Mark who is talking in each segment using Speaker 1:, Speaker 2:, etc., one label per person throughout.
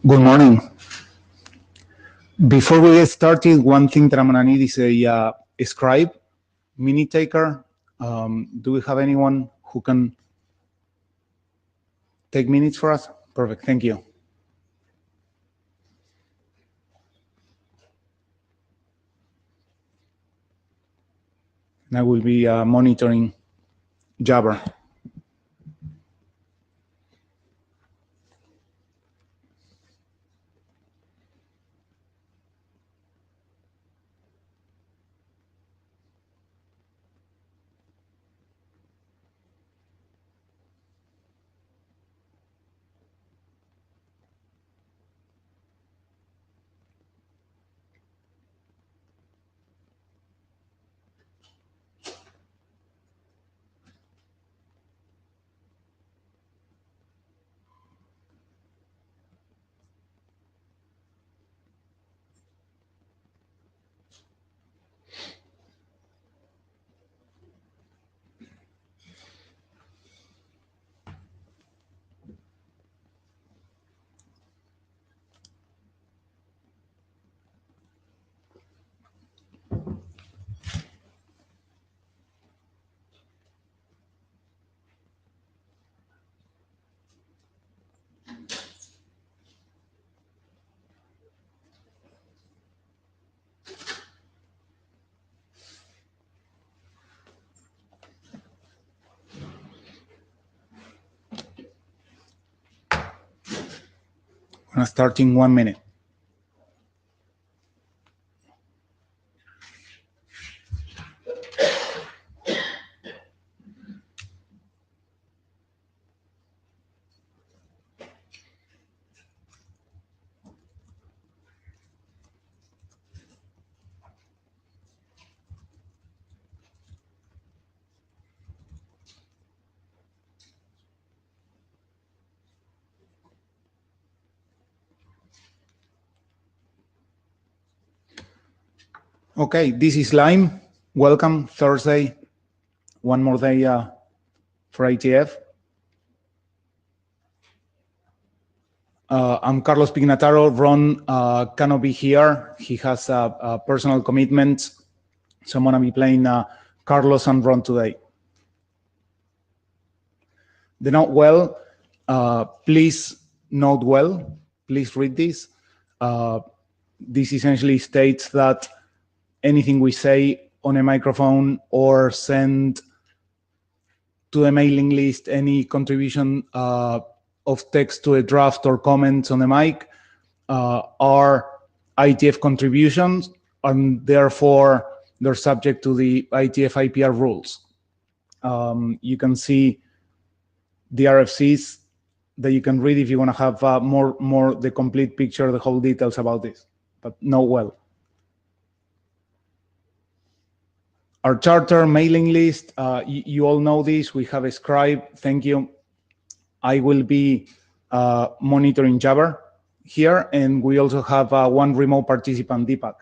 Speaker 1: Good morning. Before we get started, one thing that I'm going to need is a scribe, minute taker. Do we have anyone who can take minutes for us? Perfect, thank you. And I will be monitoring Jabber. I'm going to start in 1 minute. Okay, this is Lime. Welcome, Thursday. One more day for IETF. I'm Carlos Pignataro. Ron cannot be here. He has a personal commitment. So I'm going to be playing Carlos and Ron today. The note well, please note well. Please read this. This essentially states that anything we say on a microphone or send to the mailing list any contribution of text to a draft or comments on the mic are IETF contributions, and therefore they're subject to the IETF IPR rules. You can see the RFCs that you can read if you want to have more the complete picture, the whole details about this, but know well. Our charter mailing list, you all know this. We have a scribe. Thank you. I will be monitoring Jabber here, and we also have one remote participant, Deepak.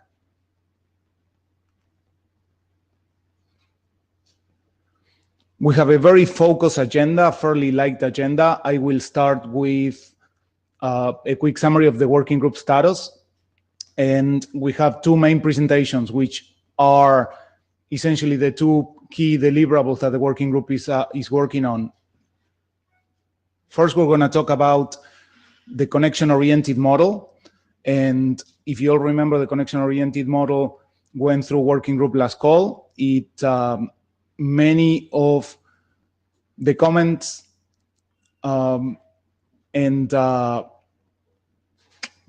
Speaker 1: We have a very focused agenda, fairly light agenda. I will start with a quick summary of the working group status. And we have two main presentations, which are essentially the two key deliverables that the working group is working on. First, we're going to talk about the connection-oriented model. And if you all remember, the connection-oriented model went through working group last call. Many of the comments and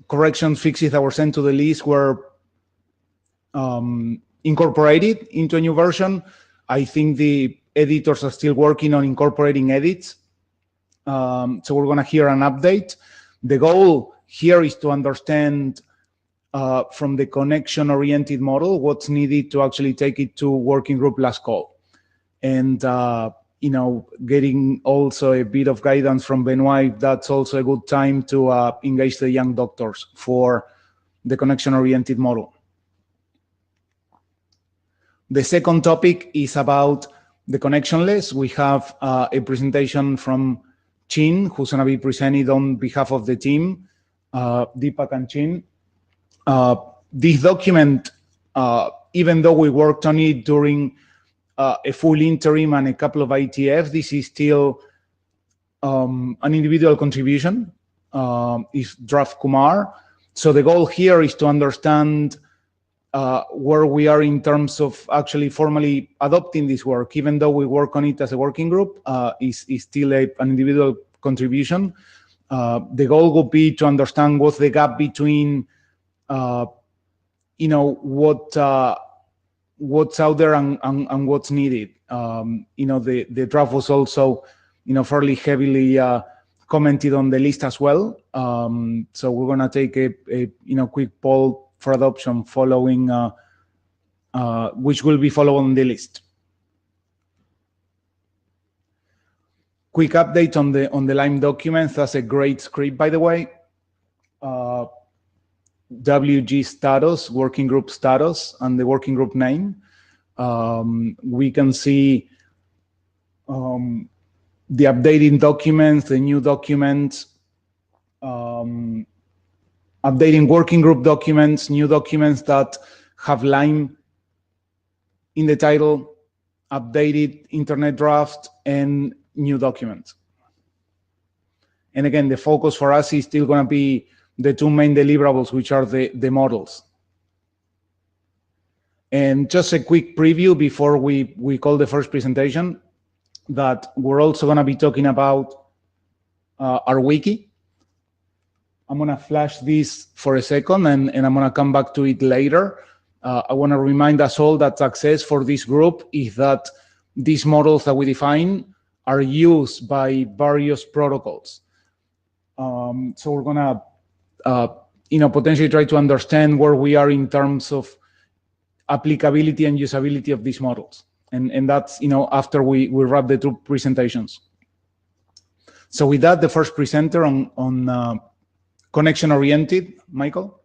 Speaker 1: correction fixes that were sent to the list were incorporated into a new version. I think the editors are still working on incorporating edits. So we're going to hear an update. The goal here is to understand from the connection-oriented model what's needed to actually take it to working group last call. And, getting also a bit of guidance from Benoit, that's also a good time to engage the young doctors for the connection-oriented model. The second topic is about the connectionless. We have a presentation from Chin, who's going to be presented on behalf of the team, Deepak and Chin. This document, even though we worked on it during a full interim and a couple of IETF, this is still an individual contribution, is Draft Kumar. So the goal here is to understand where we are in terms of actually formally adopting this work. Even though we work on it as a working group, is still an individual contribution. The goal would be to understand what's the gap between, what's out there and what's needed. The draft was also, fairly heavily commented on the list as well. So we're going to take a quick poll for adoption following, which will be followed on the list. Quick update on the LIME documents. That's a great script, by the way. WG status, working group status, and the working group name. We can see the updating documents, the new documents, updating working group documents, new documents that have LIME in the title, updated internet draft, and new documents. And again, the focus for us is still going to be the two main deliverables, which are the models. And just a quick preview before we call the first presentation, that we're also going to be talking about our wiki. I'm going to flash this for a second, and I'm going to come back to it later. I want to remind us all that success for this group is that these models that we define are used by various protocols. So we're going to potentially try to understand where we are in terms of applicability and usability of these models. And that's, after we wrap the two presentations. So with that, the first presenter on connection-oriented, Michael.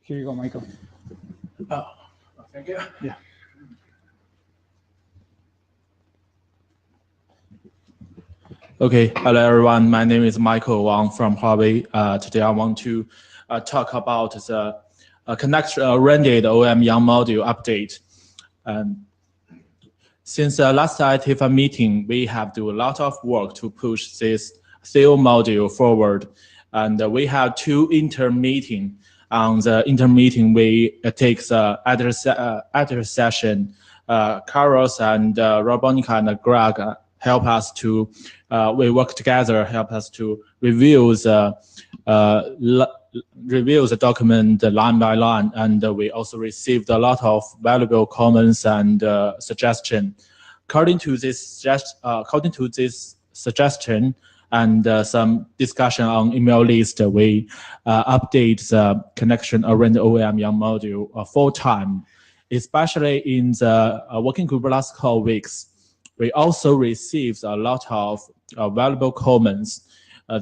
Speaker 1: Here you go, Michael.
Speaker 2: Oh, thank you.
Speaker 1: Yeah.
Speaker 3: Okay, hello everyone. My name is Michael Wang from Huawei. Today I want to talk about the connection-oriented OEM Young module update. Since the last IETF meeting, we have done a lot of work to push this CO module forward, and we have two inter-meeting. On the inter-meeting, we take the other session. Carlos and Robonica and Greg help us to, we work together, help us to review the document line by line, and we also received a lot of valuable comments and suggestions. According to this suggestion and some discussion on email list, we update the connection-oriented OEM Young module 4 times, especially in the working group last couple weeks. We also received a lot of valuable comments.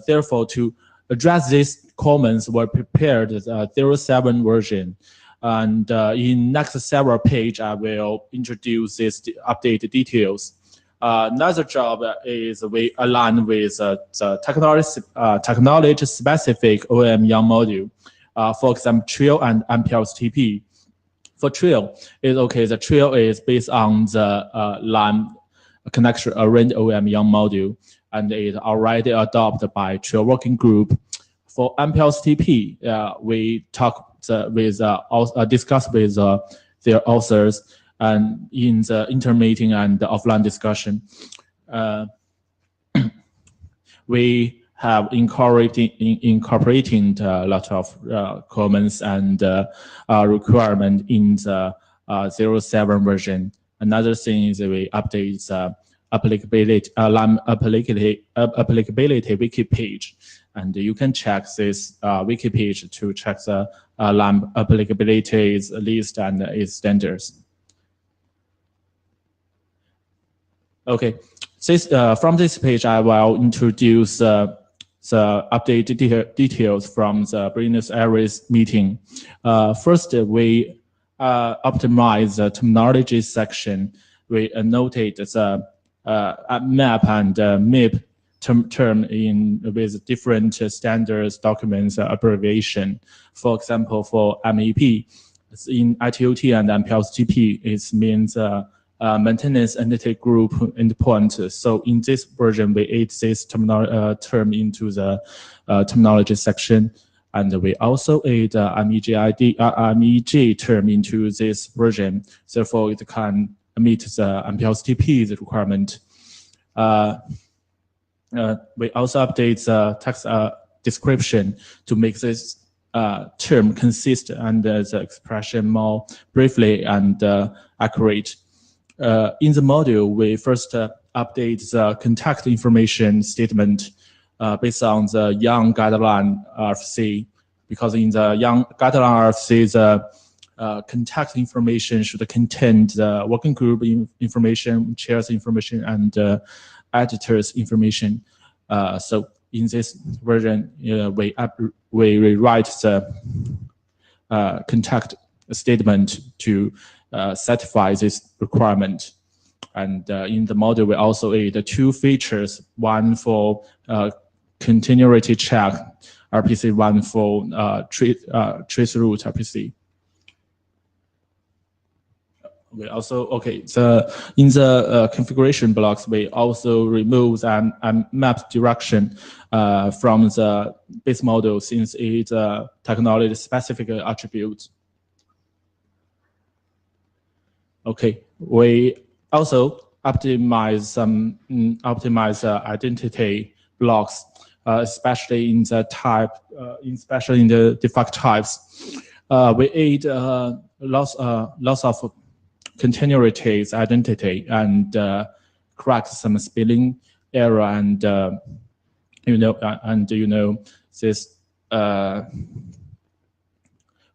Speaker 3: Therefore, to address these comments, we prepared the 07 version. And in next several pages, I will introduce these updated details. Another job is we align with the technology-specific OEM Young module. For example, Trio and MPLS-TP. For Trio, it's okay. The Trio is based on the LIME connection-oriented OEM Young module, and it is already adopted by Trio working group. For MPLS-TP, we discuss with their authors and in the inter-meeting and the offline discussion. We have incorporating a lot of comments and requirement in the 07 version. Another thing is we update the applicability wiki page, and you can check this wiki page to check the LIME applicability list and its standards. Okay, from this page, I will introduce the updated details from the Business Airways meeting. First, we optimize the terminology section. We annotate the map and MIP term with different standards, documents, abbreviation. For example, for MEP, in ITOT and MPLS-TP, it means maintenance entity group endpoint. So in this version, we add this term into the terminology section. And we also add MEG term into this version. Therefore, it can meet the MPLS-TP requirement. We also update the text description to make this term consistent and the expression more briefly and accurate. In the module, we first update the contact information statement based on the Young Guideline RFC, because in the Young Guideline RFC, the contact information should contain the working group information, chairs information, and editors information. So in this version, we rewrite the contact statement to satisfy this requirement. And in the module, we also add 2 features, one for continuity check RPC, one for trace route RPC. We also, in the configuration blocks, we also remove and map direction from the base model since it's a technology-specific attribute. Okay, we also optimize some identity blocks, especially in the type, especially in the default types. We add lots of continuities identity and correct some spelling error and this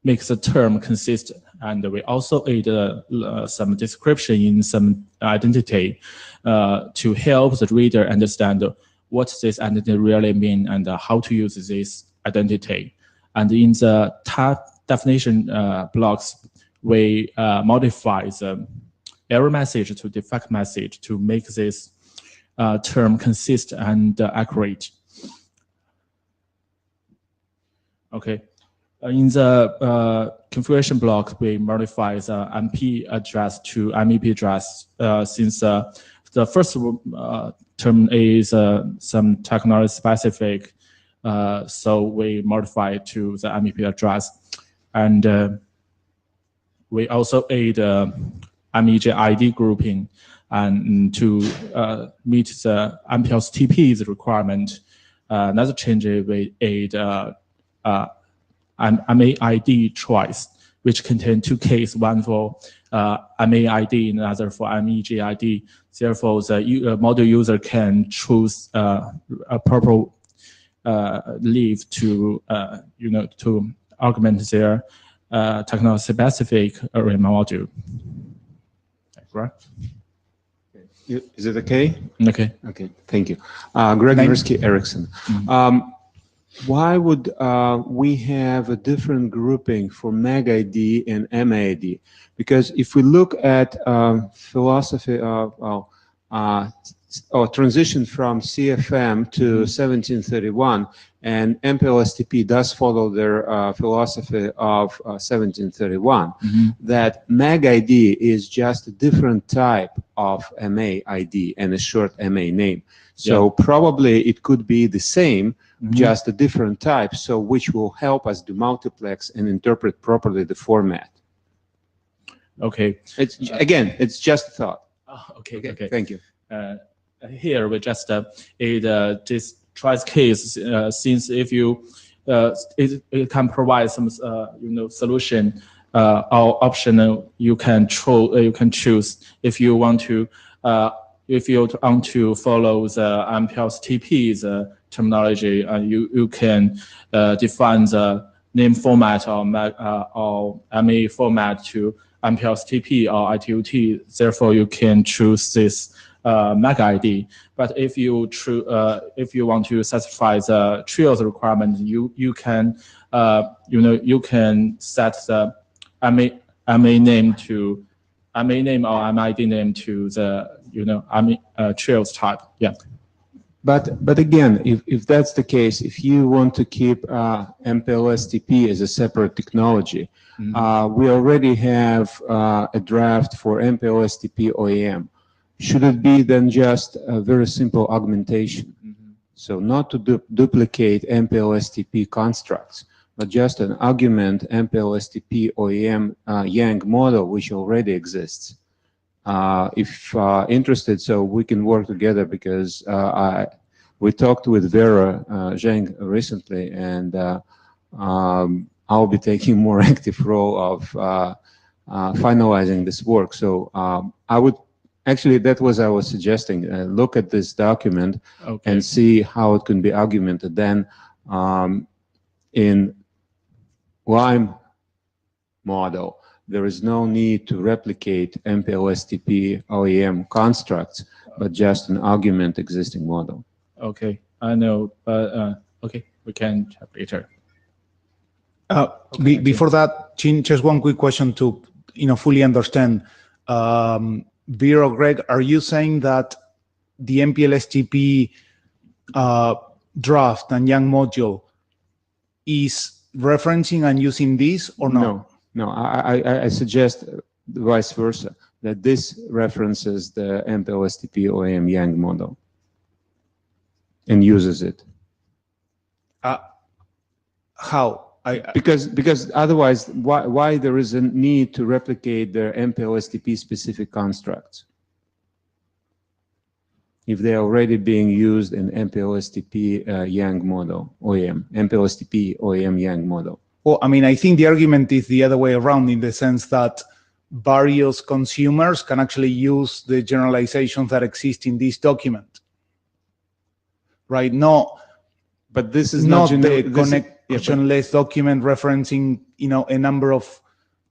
Speaker 3: makes the term consistent. And we also add some description in some identity to help the reader understand what this identity really means and how to use this identity. And in the type definition blocks, we modify the error message to defect message to make this term consistent and accurate. Okay. In the configuration block, we modify the MP address to MEP address since the first term is some technology specific, so we modify it to the MEP address. And we also add MEJ ID grouping and to meet the MPLS TP's requirement. Another change we add MAID choice, which contain two cases, one for MAID and another for MEJID. Therefore, the module user can choose a proper leave to to augment their technology-specific array module. Right?
Speaker 4: Is it okay?
Speaker 3: Okay.
Speaker 4: Okay, thank you. Greg Mirsky Erickson. Why would we have a different grouping for MAG-ID and MAID? Because if we look at philosophy of or transition from CFM to 1731, and MPLS-TP does follow their philosophy of 1731, that MAG-ID is just a different type of MA-ID and a short MA name. So probably it could be the same, just a different type, so which will help us to multiplex and interpret properly the format.
Speaker 3: Okay.
Speaker 4: It's again, it's just a thought.
Speaker 3: Okay.
Speaker 4: Thank you.
Speaker 3: Here we just add this choice case since if you it can provide some solution or optional you can choose if you want to follow the MPLS TP's terminology, you can define the name format or MA format to MPLS TP or ITUT. Therefore, you can choose this MAG-ID. But if you want to satisfy the trios requirement, you can you can set the MA name to MA name or MID name to the trios type. Yeah.
Speaker 4: But again, if that's the case, if you want to keep MPLS-TP as a separate technology, we already have a draft for MPLS-TP OEM. Should it be then just a very simple augmentation? So not to duplicate MPLS-TP constructs, but just an augment MPLS-TP OEM Yang model, which already exists. If interested, so we can work together, because we talked with Vera Zheng recently, and I'll be taking more active role of finalizing this work. So I would actually, that was I was suggesting, look at this document and see how it can be augmented. Then in LIME model, there is no need to replicate MPLS-TP OEM constructs, but just an augment existing model.
Speaker 3: Okay, I know, but okay, we can chat later.
Speaker 1: Before that, Chin, just one quick question to fully understand. Vera, Greg, are you saying that the MPLS-TP draft and Yang module is referencing and using this, or no?
Speaker 4: No, I suggest vice versa, that this references the MPLS-TP OEM Yang model and uses it.
Speaker 1: How?
Speaker 4: Because otherwise, why there is a need to replicate the MPLS-TP specific constructs if they're already being used in MPLS-TP Yang model, OEM, MPLS-TP OEM Yang model?
Speaker 1: Well, I mean, I think the argument is the other way around, in the sense that various consumers can actually use the generalizations that exist in this document, right? No,
Speaker 4: but this is
Speaker 1: not the connectionless document referencing, a number of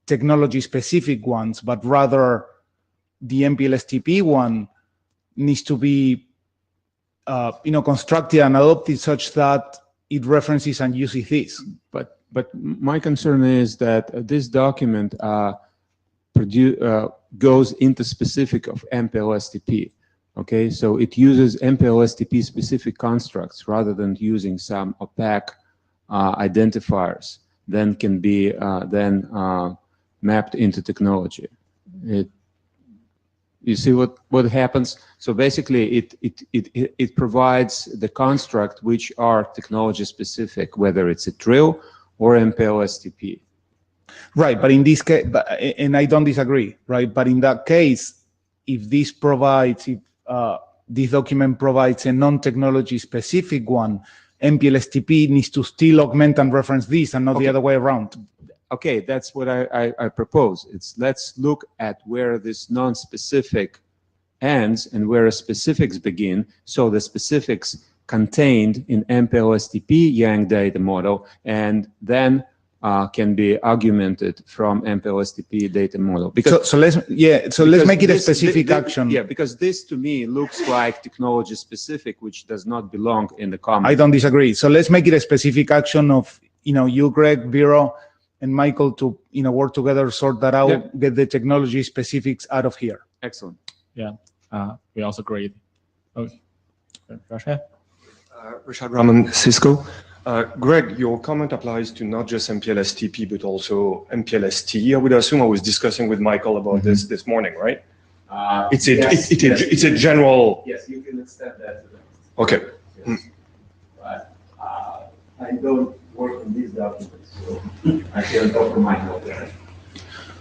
Speaker 1: technology-specific ones, but rather the MPLS-TP one needs to be, constructed and adopted such that it references and uses this.
Speaker 4: But my concern is that this document goes into specific of MPLS-TP. Okay, so it uses MPLS-TP specific constructs rather than using some opaque identifiers. Then can be mapped into technology. You see what happens? So basically, it provides the construct which are technology specific, whether it's a trill or MPLS-TP.
Speaker 1: Right, but in this case, and I don't disagree, right? But in that case, if this provides, if this document provides a non-technology specific one, MPLS-TP needs to still augment and reference this and not the other way around.
Speaker 4: Okay, that's what I propose. Let's look at where this non-specific ends and where specifics begin. So the specifics contained in MPLS-TP Yang data model and then can be augmented from MPLS-TP data model. Because
Speaker 1: so let's make it a specific action.
Speaker 4: Yeah, because this to me looks like technology specific, which does not belong in the common.
Speaker 1: I don't disagree. So let's make it a specific action of you, Greg, Vero, and Michael to work together, sort that out, get the technology specifics out of here.
Speaker 4: Excellent.
Speaker 3: Yeah, we also agree. Okay, Rashad.
Speaker 5: Rashad Rahman, Cisco. Greg, your comment applies to not just MPLS-TP, but also MPLS-T. I would assume I was discussing with Michael about this morning, right? It's a general.
Speaker 6: Yes, you can extend that to them.
Speaker 5: Okay.
Speaker 6: Yes. But I don't work on these documents, so I can't offer my note there.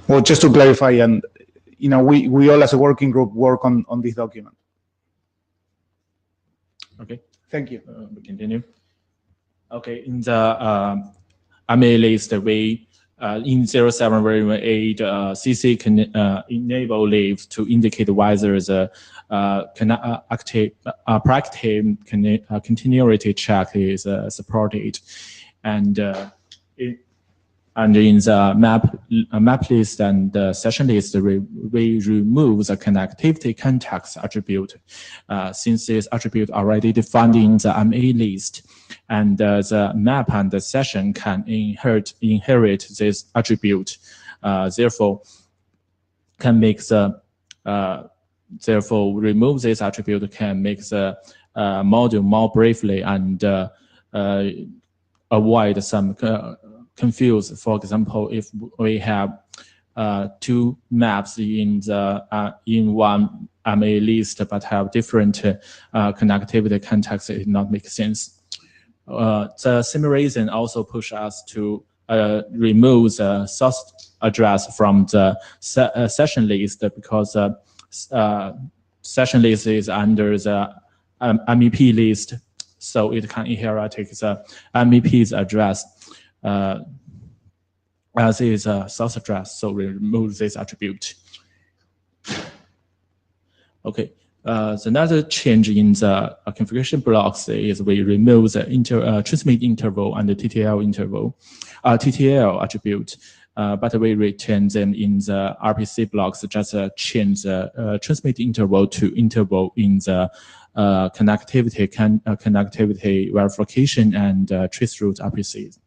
Speaker 1: Well, just to clarify, and we all as a working group work on this document.
Speaker 3: Okay.
Speaker 1: Thank you.
Speaker 3: We continue. Okay, in the MA list, we in 07-8 CC can enable leaves to indicate whether the practice continuity check is supported, and in the map list and session list, we remove the connectivity context attribute, since this attribute already defined in the MA list, and the map and the session can inherit this attribute. Therefore, remove this attribute can make the module more briefly and avoid some confuse. For example, if we have two maps in one MA list but have different connectivity context, it not make sense. The same reason also push us to remove the source address from the session list, because session list is under the MEP list, so it can inherit the MEP's address as is a source address, so we remove this attribute. Okay, another change in the configuration blocks is we remove the transmit interval and the TTL interval, TTL attribute, but we retain them in the RPC blocks. Just change the transmit interval to interval in the connectivity verification and traceroute RPCs.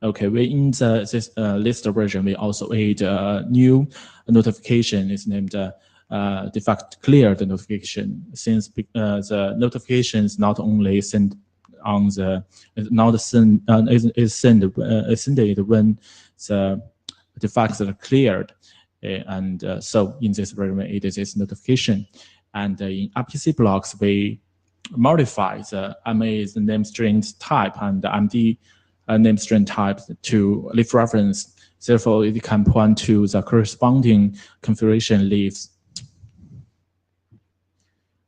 Speaker 3: Okay, in this list version, we also add a new notification. It's named default cleared notification, since the notification is not only sent on the is sent when the defects are cleared, and so in this version it is this notification, and in RPC blocks we modify the MA's name string type and the MD name string type to leaf reference. Therefore, it can point to the corresponding configuration leaves.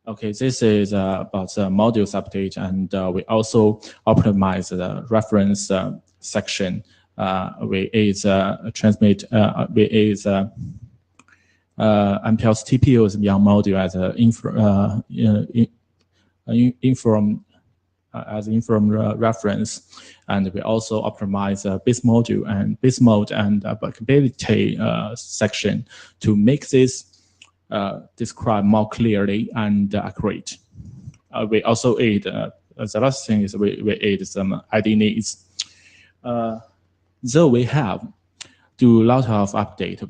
Speaker 3: Okay, this is about the modules update, and we also optimize the reference section. We transmit MPLS TPU's Yang module as inform reference, and we also optimize base module and base mode and applicability section to make this describe more clearly and accurate. We also add the last thing is we add some ID needs. Though we have do a lot of update.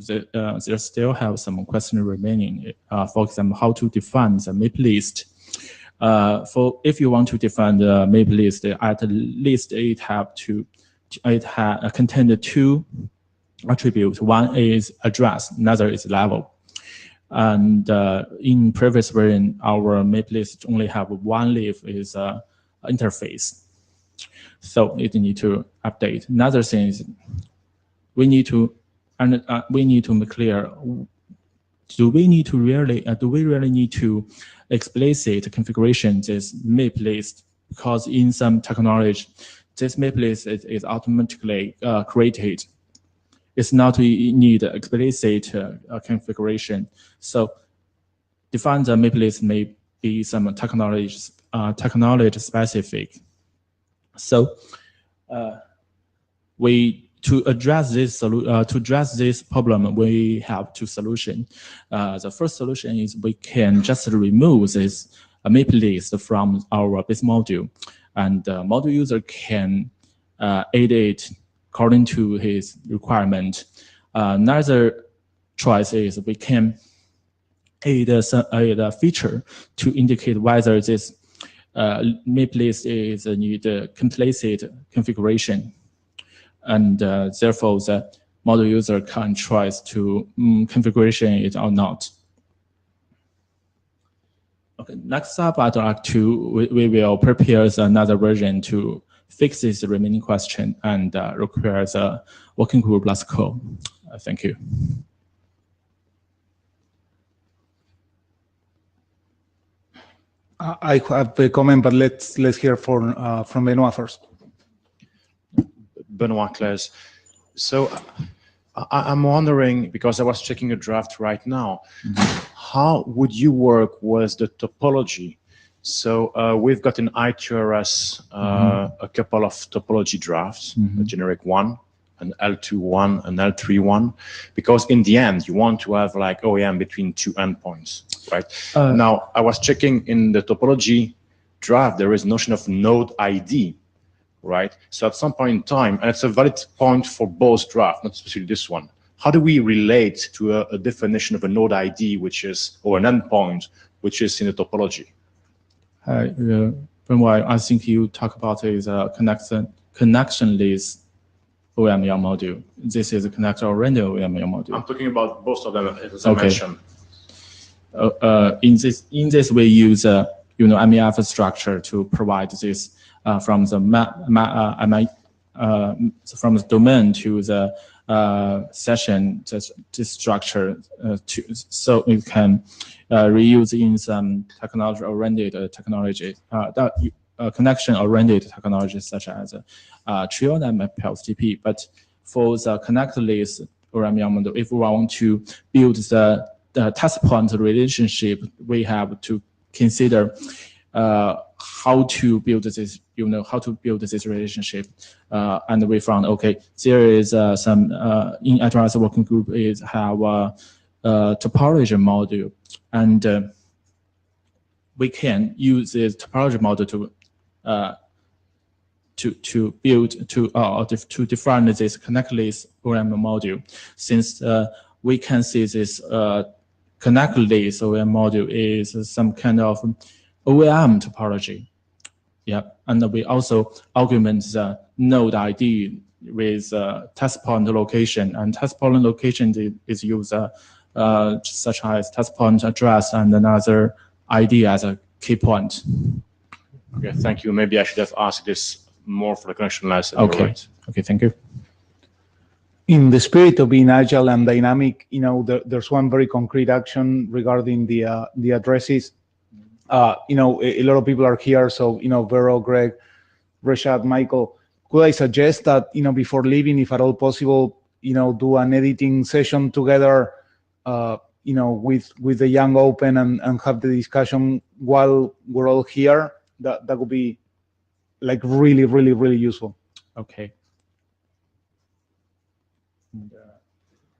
Speaker 3: There still have some questions remaining. For example, how to define the MIP list. If you want to define the MIP list, at least it contains two attributes. One is address, another is level. And in previous version, our MIP list only have one leaf is interface. So it need to update. Another thing is we need to make clear: do we really need to explicit configuration this MIP list? Because in some technology, this MIP list is automatically created. It's not need explicit configuration. So define the MIP list may be some technology specific. So to address this problem, we have two solutions. The first solution is we can just remove this MIP list from our base module, and the module user can add it according to his requirement. Another choice is we can add a feature to indicate whether this MIP list is need implicit configuration, and therefore the model user can choose to configuration it or not. Okay, next up, I'd like to we will prepare another version to fix this remaining question and requires a working group last call. Thank you.
Speaker 1: I have a comment, but let's hear from Benoit first.
Speaker 7: Benoit Claes. So I'm wondering, because I was checking a draft right now, how would you work with the topology? So we've got an ITRS, a couple of topology drafts, a generic one, an L2 one, an L3 one, because in the end, you want to have like OEM between two endpoints, right? Now, I was checking in the topology draft, there is notion of node ID, right? So at some point in time, and it's a valid point for both drafts, not especially this one. How do we relate to a definition of a node ID, which is, or an endpoint, which is in the topology?
Speaker 3: Benoit, I think you talk about is a connectionless OML module. This is a connector-oriented OML module.
Speaker 7: I'm talking about both of them, as I mentioned.
Speaker 3: In this we use MEF structure to provide this from the from the domain to the session, this structure, so we can reuse in some technology-oriented technology, connection-oriented technologies such as Trio and PLSTP. But for the connectless OML model, if we want to build the test point relationship, we have to consider how to build this, how to build this relationship. And we found, okay, there is some in ITRS working group is have a topology module, and we can use this topology model to build to define this connectless OEM module. Since we can see this connectless OEM module is some kind of OEM topology. Yeah, and we also augment the node ID with test point location, and test point location is used such as test point address and another ID as a key point.
Speaker 7: Okay, thank you. Maybe I should have asked this more for the connectionless.
Speaker 3: Okay.
Speaker 7: Right.
Speaker 3: Okay, thank you.
Speaker 1: In the spirit of being agile and dynamic, there's one very concrete action regarding the addresses. A lot of people are here, so Vero, Greg, Rashad, Michael. Could I suggest that before leaving, if at all possible, do an editing session together, with the Young Open and have the discussion while we're all here? That would be like really, really, really useful.
Speaker 3: Okay. And,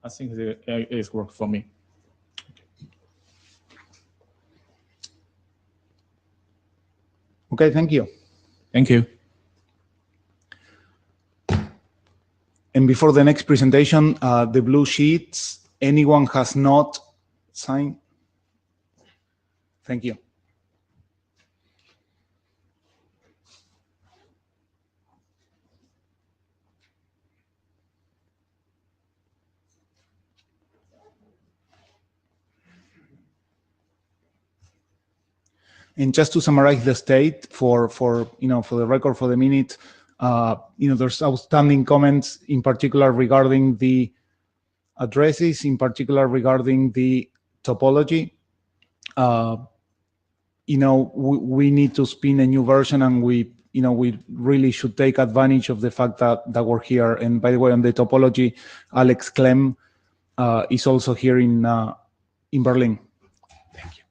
Speaker 3: I think it worked for me.
Speaker 1: Okay, thank you.
Speaker 3: Thank you.
Speaker 1: And before the next presentation, the blue sheets, anyone has not signed? Thank you. And just to summarize the state for the record, for the minute, there's outstanding comments, in particular regarding the addresses, in particular regarding the topology. We need to spin a new version, and we really should take advantage of the fact that we're here. And by the way, on the topology, Alex Clem is also here in Berlin. Thank you.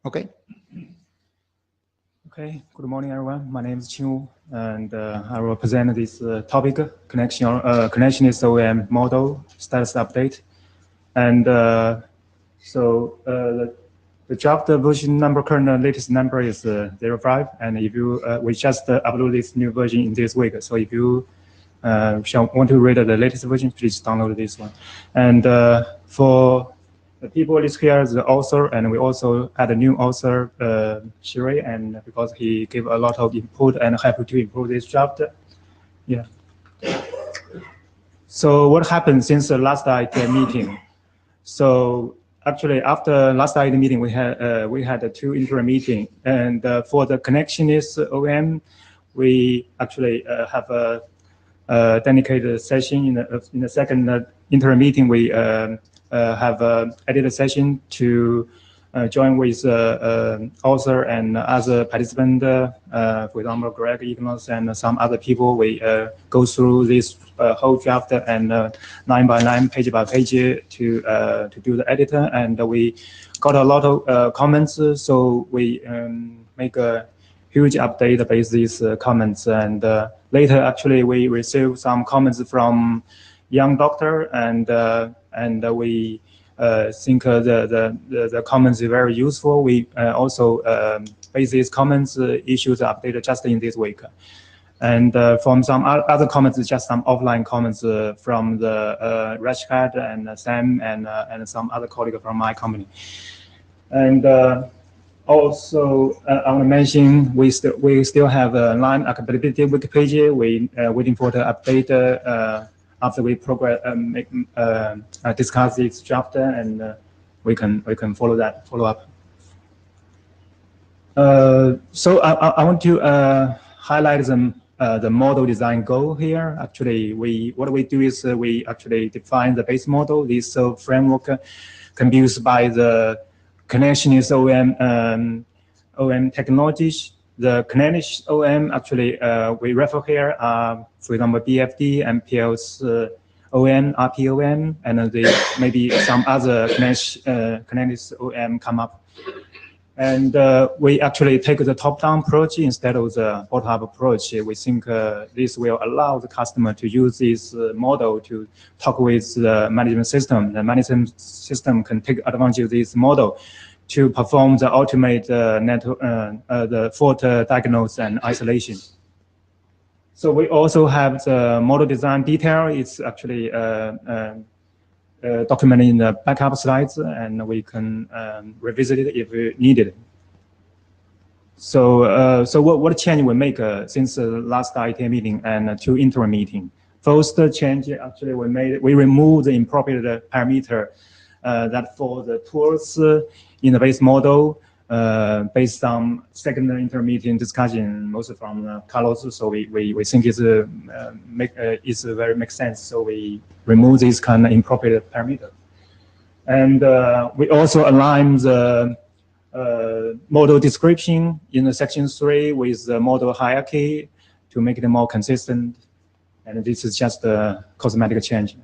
Speaker 1: Okay.
Speaker 8: Okay. Good morning, everyone. My name is Qin, and I will present this topic: connectionist OEM model status update. And the draft version number, current latest number is 05. And if you we just upload this new version in this week. So if you want to read the latest version, please download this one. And for the people listed here is the author, and we also add a new author, Shiri, and because he gave a lot of input and helped to improve this draft. Yeah. So what happened since the last IETF meeting? So actually, after last IETF meeting, we had two interim meetings, and for the connectionist OEM, we actually have a dedicated session in the second interim meeting. We have added a session to join with author and other participant, for example, Greg, Ignos, and some other people. We go through this whole draft and line by line, page by page to do the editor. And we got a lot of comments, so we make a huge update based these comments. And later, actually, we received some comments from young doctor, and we think the comments are very useful. We also base these comments issues updated just in this week. And from some other comments, just some offline comments from the Rashad and Sam and some other colleagues from my company. And also, I want to mention we still have a line compatibility wiki page. We waiting for the update after we progress, discuss this draft, and we can follow up. So I want to highlight the model design goal here. Actually, what we do is we actually define the base model. This framework can be used by the connectionist OEM technologies. The connectionist OEM, actually, we refer here, for example, BFD, MPL's OEM, RPOM, and maybe some other connectionist OEM come up. And we actually take the top-down approach instead of the bottom-up approach. We think this will allow the customer to use this model to talk with the management system. The management system can take advantage of this model to perform the ultimate the fault diagnosis and isolation. So we also have the model design detail. It's actually documented in the backup slides, and we can revisit it if needed. So what change we make since the last IETF meeting and two interim meeting? First change, actually, we removed the inappropriate parameter that for the tools in the base model, based on second intermeeting discussion, mostly from Carlos. So we think it's very makes sense. So we remove this kind of inappropriate parameter, and we also align the model description in the section 3 with the model hierarchy to make it more consistent. And this is just a cosmetic change.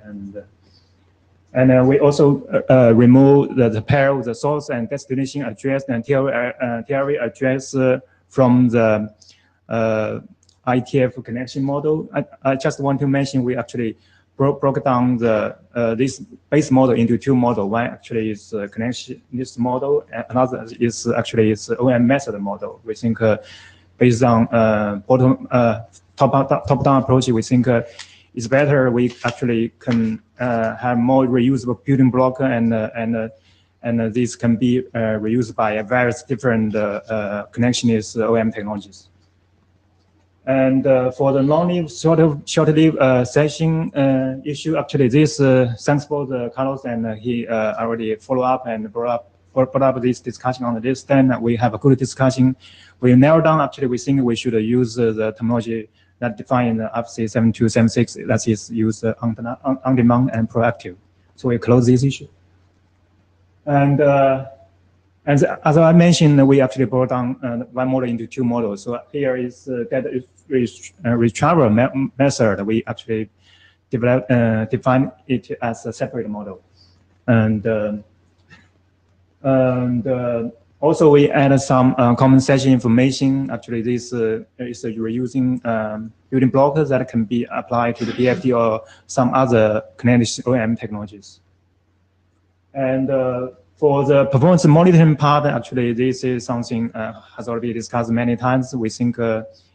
Speaker 8: And we also remove the pair with the source and destination address and theory address from the IETF connection model. I just want to mention we actually broke down the this base model into two models. One actually is connectionist model, and another is actually OM method model. We think based on top-down approach, we think it's better. We actually can have more reusable building block, and these can be reused by various different connectionist OM technologies. And for the long-lived, short-lived session issue, actually, this thanks for the Carlos, and he already followed up and brought up this discussion on this. Then we have a good discussion. We narrowed down. Actually, we think we should use the terminology that define the IETF96-LIME-2016. That is use on demand and proactive. So we close this issue. And as I mentioned, we actually broke down one model into two models. So here is that retrieval method. We actually define it as a separate model, and also we added some common session information. Actually, this is reusing building blocks that can be applied to the BFD or some other connected OM technologies. And for the performance monitoring part, actually, this is something has already been discussed many times. We think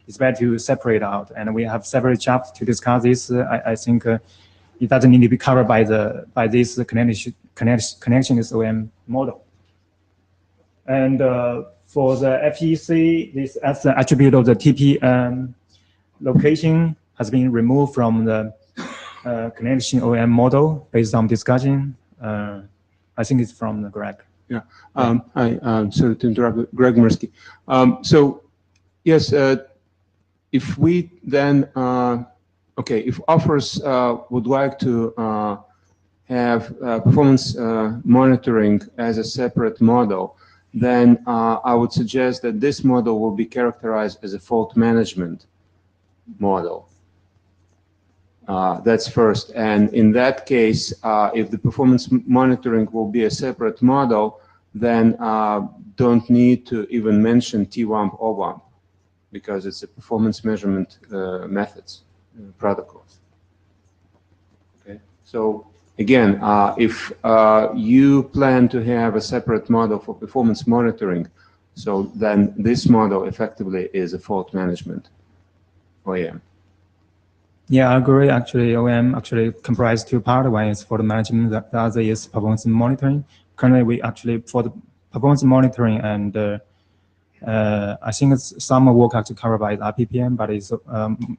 Speaker 8: it's better to separate out, and we have several chapters to discuss this. I think it doesn't need to be covered by this connectionist OM model. And for the FEC, this as the attribute of the TP location has been removed from the connection OM model based on discussion. I think it's from Greg.
Speaker 4: Yeah. Sorry to interrupt, Greg Mirsky. So, yes, if we then, if offers would like to have performance monitoring as a separate model, then I would suggest that this model will be characterized as a fault management model. That's first. And in that case, if the performance monitoring will be a separate model, then don't need to even mention TWAMP or WAMP, because it's a performance measurement methods protocols. Okay. So again, if you plan to have a separate model for performance monitoring, so then this model effectively is a fault management OEM.
Speaker 8: Yeah, I agree. Actually, OM actually comprises two parts. One is for the management, the other is performance monitoring. Currently, we actually, for the performance monitoring, and I think it's some work actually covered by the RPPM, but it's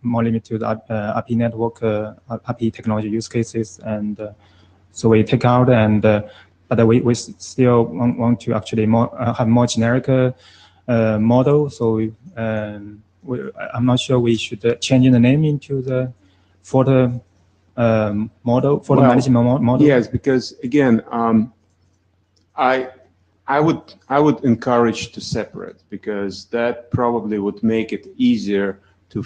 Speaker 8: more limited to the RP network, RP technology use cases. And so we take out, and but we still want to actually have more generic model. So I'm not sure we should change the name into the for the model, for the management model.
Speaker 4: Yes, because again, I would encourage to separate, because that probably would make it easier to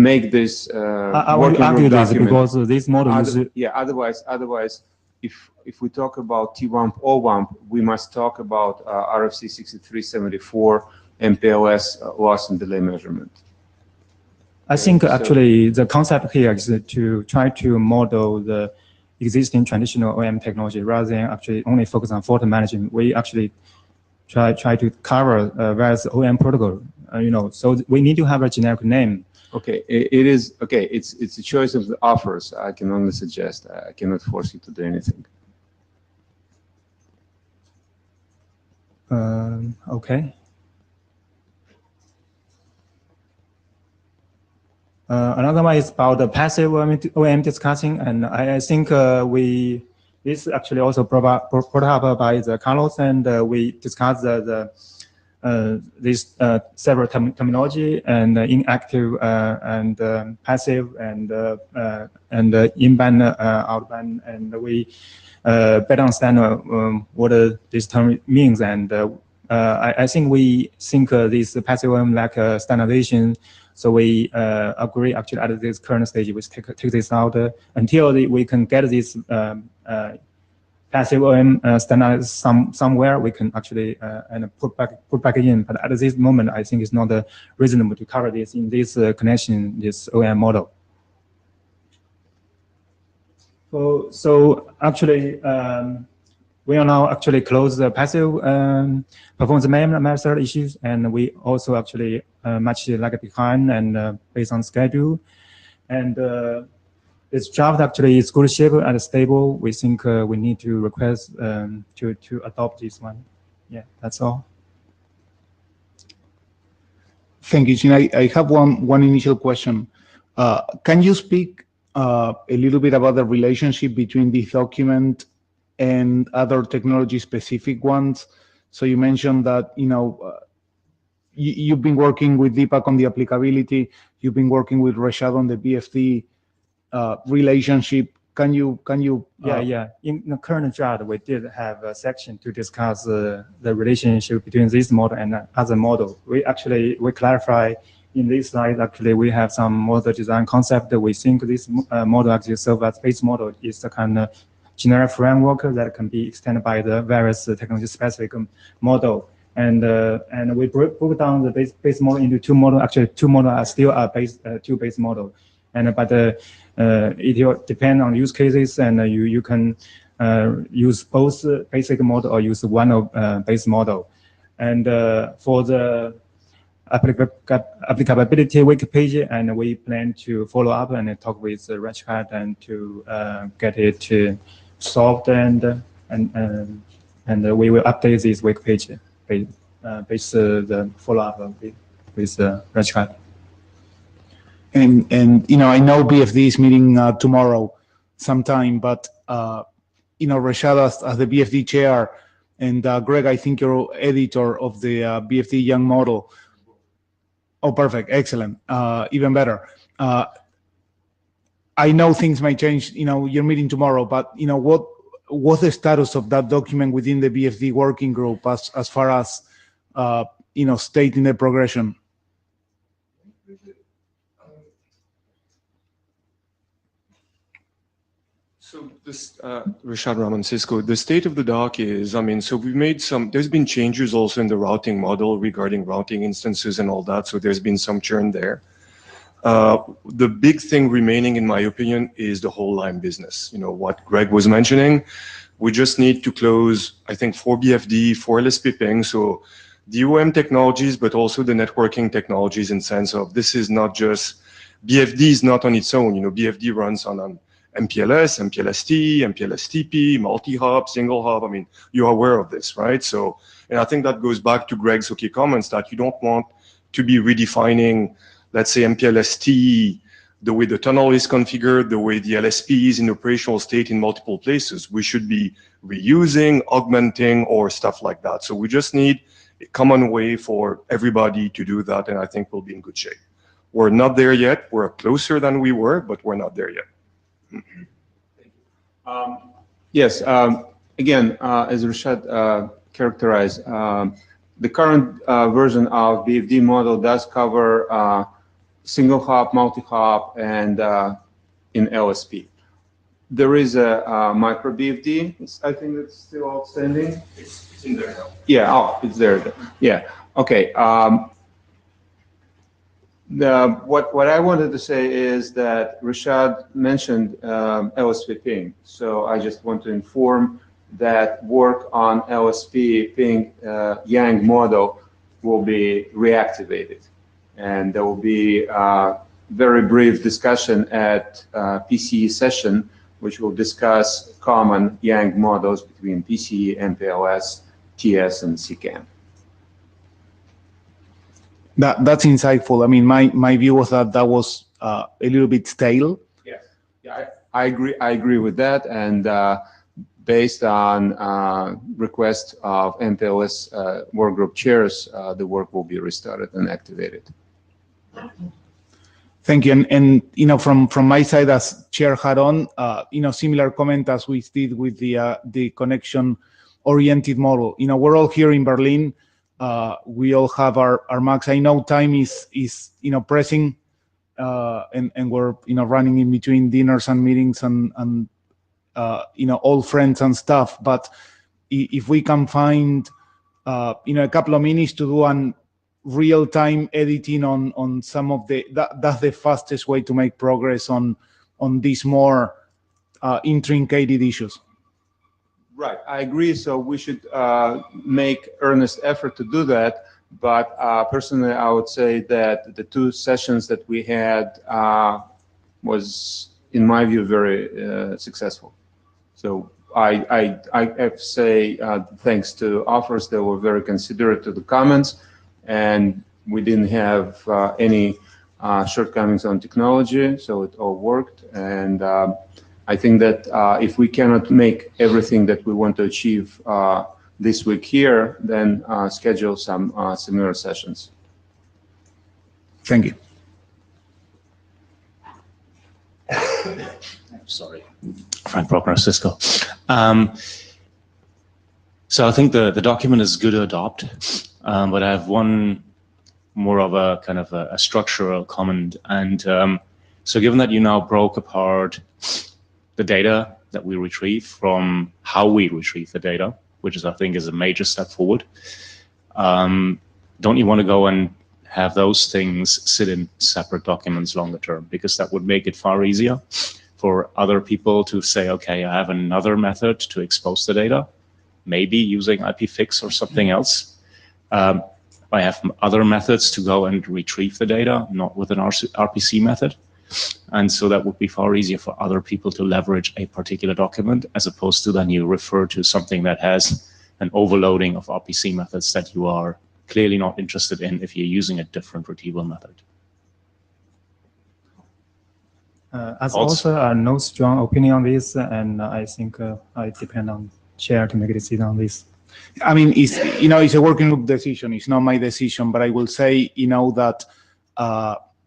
Speaker 4: make this
Speaker 8: I want to argue this because this model is
Speaker 4: otherwise if we talk about TWAMP or WAMP, we must talk about RFC 6374 MPLS loss and delay measurement.
Speaker 8: I think actually the concept here is to try to model the existing traditional OM technology rather than actually only focus on fault management. We actually try to cover various OM protocol. So we need to have a generic name.
Speaker 4: Okay, it is okay. It's a choice of the offers. I can only suggest. I cannot force you to do anything.
Speaker 8: Okay. Another one is about the passive OM discussing, and I think this actually also brought up by the Carlos, and we discussed this several terminology and inactive and passive and in-band, out-band, and we better understand what this term means. And I think we think this passive OM like standardization. So we agree actually at this current stage we take this out until we can get this passive OM standardized somewhere, we can actually and put back in. But at this moment, I think it's not reasonable to cover this in this connection, this OM model. So actually, we are now actually close the passive performance method issues, and we also actually much lag behind and based on schedule. And this draft actually is good shape and stable. We think we need to request to adopt this one. Yeah, that's all.
Speaker 1: Thank you, Jin. I have one initial question. Can you speak a little bit about the relationship between this document and other technology-specific ones? So you mentioned that you've been working with Deepak on the applicability. You've been working with Rashad on the BFD relationship. Can you?
Speaker 8: Yeah. In the current draft, we did have a section to discuss the relationship between this model and other model. We clarify in this slide. Actually, we have some model design concept that we think this model actually serve as base model is the kind of generic framework that can be extended by the various technology-specific model. And we broke down the base model into two models. Actually, two models are still two base model. But it depends on use cases, and you can use both basic model or use one of base model. And for the applicability wiki page, and we plan to follow up and talk with Rashad and to get it solved, and we will update this wiki page based the follow up with Rashad.
Speaker 1: And I know BFD is meeting tomorrow sometime, but Rashad as the BFD chair, and Greg, I think you're editor of the BFD Young model. Oh, perfect, excellent, even better. I know things might change. You're meeting tomorrow, but what's the status of that document within the BFD working group as far as stating the progression?
Speaker 5: So this, Rashad Raman, Cisco, the state of the doc is, so we've made there's been changes also in the routing model regarding routing instances and all that. So there's been some churn there. The big thing remaining, in my opinion, is the whole LIME business. What Greg was mentioning, we just need to close, I think, for BFD, for LSP ping. So the OM technologies, but also the networking technologies in sense of this is not just, BFD is not on its own. BFD runs on MPLS, MPLS-T, MPLS-TP, multi-hop, single hop. You're aware of this, right? So, and I think that goes back to Greg's comments that you don't want to be redefining, let's say, MPLS-T, the way the tunnel is configured, the way the LSP is in operational state in multiple places. We should be reusing, augmenting, or stuff like that. So we just need a common way for everybody to do that, and I think we'll be in good shape. We're not there yet. We're closer than we were, but we're not there yet.
Speaker 4: Yes, again, as Rashad characterized, the current version of BFD model does cover single hop, multi-hop, and in LSP. There is a micro BFD, I think that's still outstanding.
Speaker 5: It's in there now.
Speaker 4: Yeah, it's there. Yeah, okay. What I wanted to say is that Rashad mentioned LSP ping. So I just want to inform that work on LSP ping Yang model will be reactivated. And there will be a very brief discussion at PCE session, which will discuss common Yang models between PCE, MPLS, TS, and CCAM.
Speaker 1: That's insightful. My view was that was a little bit stale.
Speaker 4: Yes, yeah, I agree with that. And based on request of MPLS workgroup chairs, the work will be restarted and activated.
Speaker 1: Thank you. And from my side as chair had on, similar comment as we did with the connection-oriented model. We're all here in Berlin. We all have our Macs. I know time is pressing, and we're running in between dinners and meetings and old friends and stuff. But if we can find, a couple of minutes to do an real-time editing on some of that's the fastest way to make progress on these more intricated issues.
Speaker 4: Right, I agree. So we should make earnest effort to do that. But personally, I would say that the 2 sessions that we had was, in my view, very successful. So I have to say thanks to authors that were very considerate to the comments, and we didn't have any shortcomings on technology, so it all worked. And I think that if we cannot make everything that we want to achieve this week here, then schedule some similar sessions.
Speaker 1: Thank you.
Speaker 9: Sorry, Frank Brockner, Cisco. So I think the document is good to adopt, but I have one more of a kind of a structural comment. And so given that you now broke apart the data that we retrieve from how we retrieve the data, which is, I think, is a major step forward, don't you want to go and have those things sit in separate documents longer term? Because that would make it far easier for other people to say, okay, I have another method to expose the data, maybe using IPFix or something else. I have other methods to go and retrieve the data, not with an RPC method. And so that would be far easier for other people to leverage a particular document, as opposed to then you refer to something that has an overloading of RPC methods that you are clearly not interested in if you're using a different retrieval method.
Speaker 8: As also no strong opinion on this, and I think I depend on chair to make a decision on this.
Speaker 1: I mean, it's a working group decision. It's not my decision, but I will say, that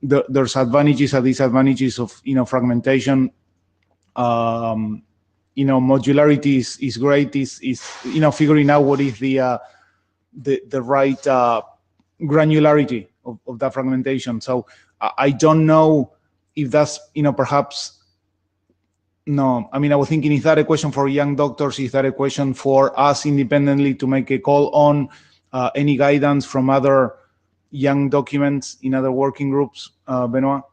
Speaker 1: there's advantages and disadvantages of, fragmentation. Modularity is great. Is figuring out what is the right granularity of that fragmentation. So I don't know if that's, perhaps. No, I mean, I was thinking, is that a question for young doctors? Is that a question for us independently to make a call on any guidance from other young documents in other working groups? Benoit?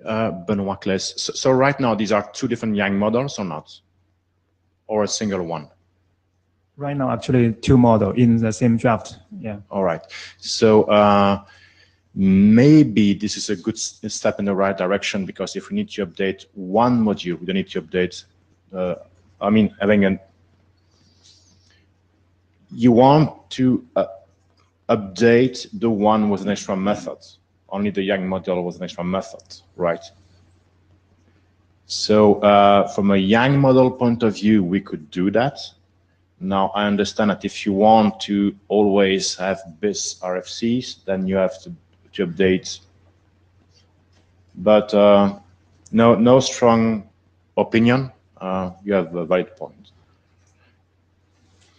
Speaker 7: Benoit Claes. So right now, these are 2 different Yang models or not? Or a single one?
Speaker 8: Right now, actually, 2 models in the same draft. Yeah.
Speaker 7: All right. So maybe this is a good step in the right direction, because if we need to update one module, we don't need to update, you want to update the one with an extra method, only the Yang model with an extra method, right? So from a Yang model point of view, we could do that. Now, I understand that if you want to always have BIS RFCs, then you have to update, but no strong opinion. You have a valid point.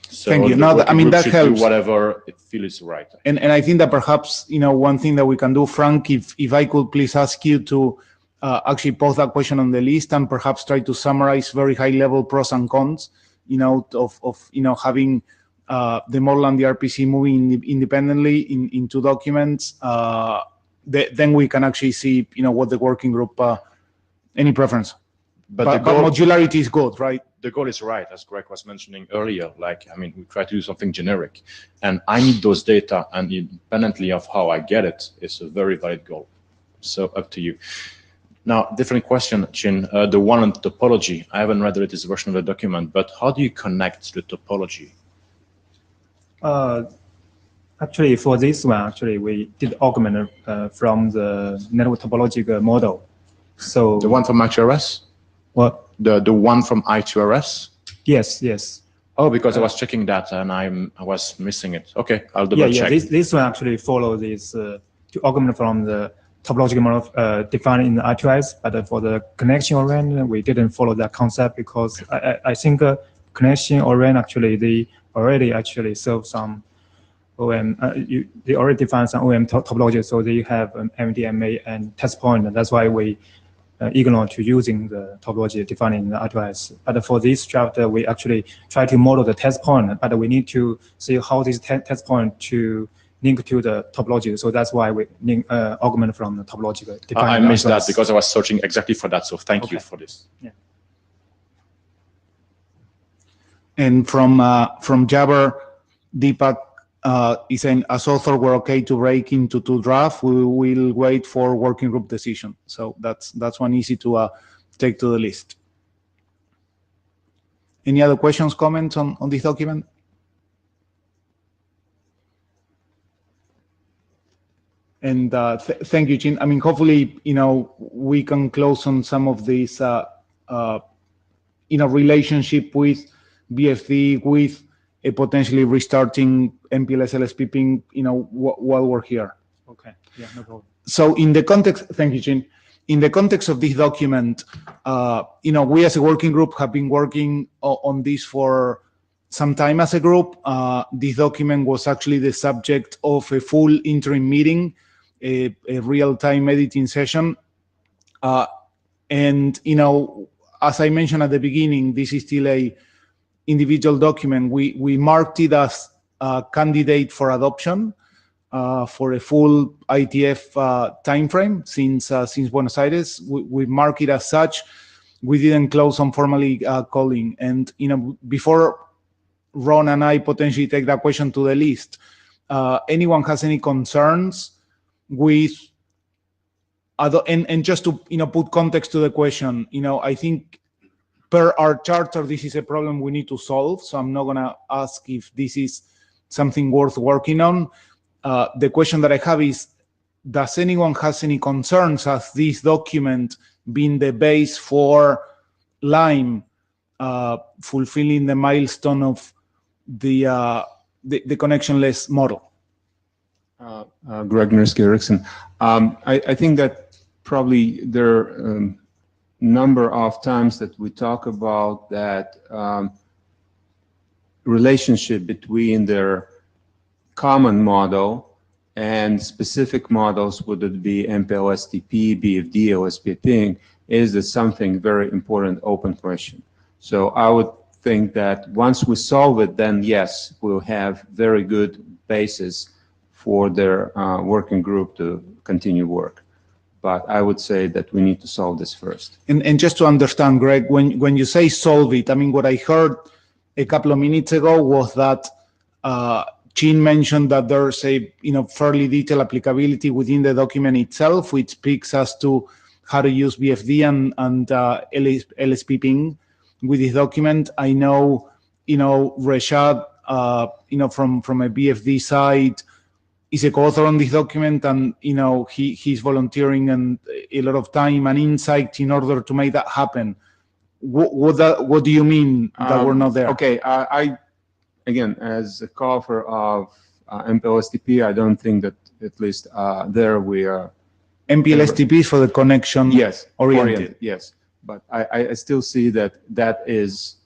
Speaker 7: So
Speaker 1: thank you. Now, that helps.
Speaker 7: Do whatever it feels right.
Speaker 1: And I think that perhaps, one thing that we can do, Frank, if I could please ask you to actually post that question on the list and perhaps try to summarize very high-level pros and cons, of having the model and the RPC moving independently in 2 documents. Then we can actually see, what the working group, any preference. But modularity is good, right?
Speaker 7: The goal is right, as Greg was mentioning earlier. We try to do something generic, and I need those data, and independently of how I get it, it's a very valid goal. So up to you. Now, different question, Chin. The one on topology. I haven't read the latest version of the document, but how do you connect the topology?
Speaker 8: Actually, for this one, we did augment from the network topological model. So
Speaker 7: the one from I2RS?
Speaker 8: What?
Speaker 7: The one from I2RS?
Speaker 8: Yes.
Speaker 7: Oh, because I was checking that and I was missing it. Okay, I'll double check.
Speaker 8: Yeah. This one actually follows this to augment from the topological model defined in the I2RS, but for the connection orient, we didn't follow that concept, because I think connection orient they already serve some OM. They already define some OM topology, so they have MDMA and test point, and that's why we ignore to using the topology defining the RTOS. But for this draft, we actually try to model the test point, but we need to see how this test point to link to the topology. So that's why we augment from the topology.
Speaker 7: I missed that because I was searching exactly for that. So thank you for this.
Speaker 8: Yeah.
Speaker 1: And from Jabber, Deepak is saying, as author, we're okay to break into 2 drafts. We will wait for working group decision. So that's one easy to take to the list. Any other questions, comments on this document? And thank you, Chin. I mean, hopefully, we can close on some of these, relationship with BFD, with a potentially restarting MPLS LSPP, while we're here.
Speaker 8: Okay. Yeah, no problem.
Speaker 1: So in the context, thank you, Chin. In the context of this document, we as a working group have been working on this for some time as a group. This document was actually the subject of a full interim meeting, a real-time editing session. And, as I mentioned at the beginning, this is still a individual document. We marked it as a candidate for adoption for a full IETF timeframe since Buenos Aires. We mark it as such. We didn't close on formally calling. And before Ron and I potentially take that question to the list, anyone has any concerns with and just to put context to the question, I think per our charter, this is a problem we need to solve. So I'm not going to ask if this is something worth working on. The question that I have is, does anyone has any concerns as this document being the base for LIME fulfilling the milestone of the connectionless model?
Speaker 4: Greg Nersky-Erickson. I think that probably there are number of times that we talk about that relationship between their common model and specific models, would it be MPLS-TP, BFD, LSPP, is that something very important open question. So I would think that once we solve it, then yes, we'll have very good basis for their working group to continue work. But I would say that we need to solve this first.
Speaker 1: And just to understand, Greg, when you say solve it, I mean, what I heard a couple of minutes ago was that Chin mentioned that there's a fairly detailed applicability within the document itself, which speaks as to how to use BFD and LSPP with this document. I know, Reshad, from a BFD side, is a co-author on this document, and he's volunteering and a lot of time and insight in order to make that happen. What do you mean that we're not there?
Speaker 4: Okay, I again, as a co-author of MPLS-TP, I don't think that at least there we are.
Speaker 1: MPLS-TP for the connection.
Speaker 4: Yes,
Speaker 1: oriented.
Speaker 4: Yes, but I still see that is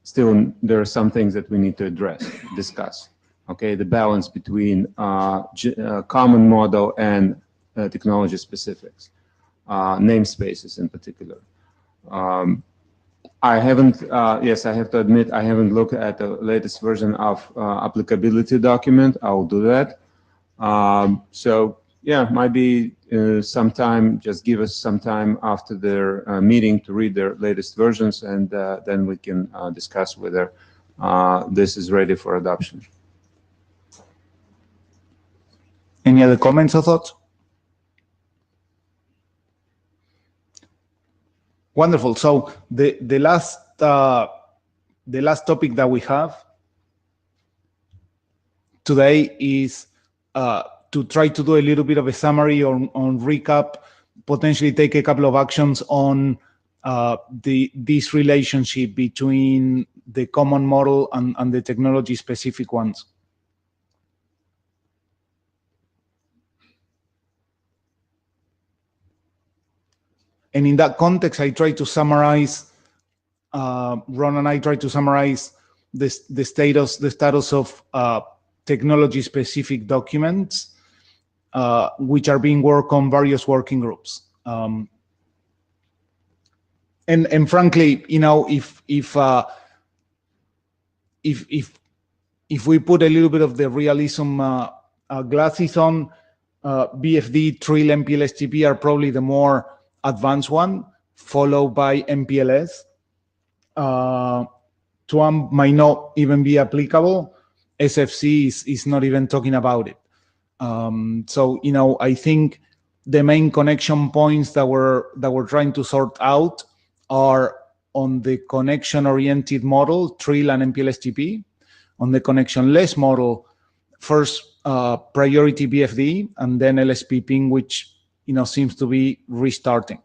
Speaker 4: still there are some things that we need to discuss. Okay, the balance between common model and technology specifics, namespaces in particular. I haven't, yes, I have to admit, I haven't looked at the latest version of applicability document. I will do that. So yeah, might be sometime, just give us some time after their meeting to read their latest versions, and then we can discuss whether this is ready for adoption.
Speaker 1: Any other comments or thoughts? Wonderful. So the last topic that we have today is to try to do a little bit of a summary on recap, potentially take a couple of actions on this relationship between the common model and the technology specific ones. And in that context, I try to summarize, Ron and I try to summarize the status of technology-specific documents, which are being worked on various working groups. And frankly, you know, if we put a little bit of the realism glasses on, BFD, Trill, MPLS-TP are probably the more advanced one, followed by MPLS. TWAMP might not even be applicable. SFC is not even talking about it. So, you know, I think the main connection points that we're trying to sort out are on the connection-oriented model, Trill and MPLS-TP. On the connection-less model, first priority BFD, and then LSP ping, which, you know, seems to be restarting.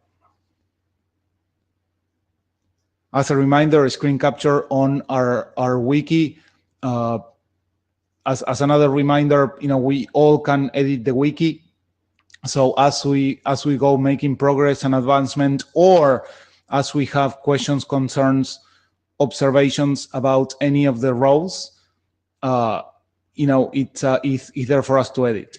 Speaker 1: As a reminder, a screen capture on our wiki. As another reminder, you know, we all can edit the wiki. So as we go making progress and advancement, or as we have questions, concerns, observations about any of the roles, you know, it's there for us to edit.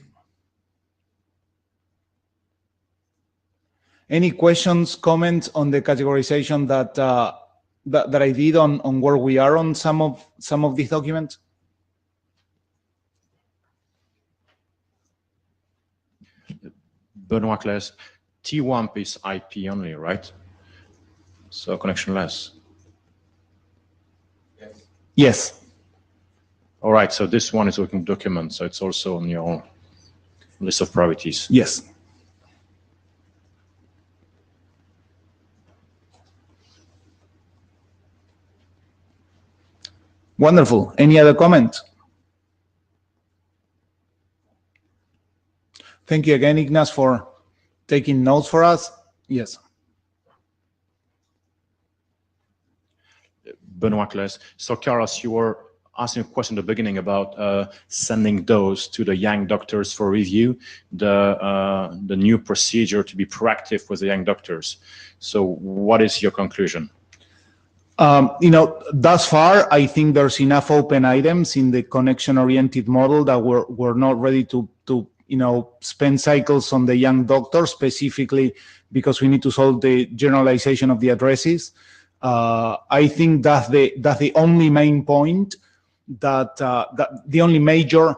Speaker 1: Any questions, comments on the categorization that I did on where we are on some of these documents?
Speaker 7: Benoit Claes, TWAMP is IP only, right? So connectionless.
Speaker 1: Yes.
Speaker 7: All right, so this one is working document, so it's also on your list of priorities.
Speaker 1: Yes. Wonderful. Any other comments? Thank you again, Ignace, for taking notes for us. Yes.
Speaker 7: Benoit Claes. So, Carlos, you were asking a question at the beginning about sending those to the young doctors for review, the new procedure to be proactive with the young doctors. So, what is your conclusion?
Speaker 1: You know, thus far, I think there's enough open items in the connection-oriented model that we're not ready to you know, spend cycles on the young doctor, specifically because we need to solve the generalization of the addresses. I think that's the only main point, that the only major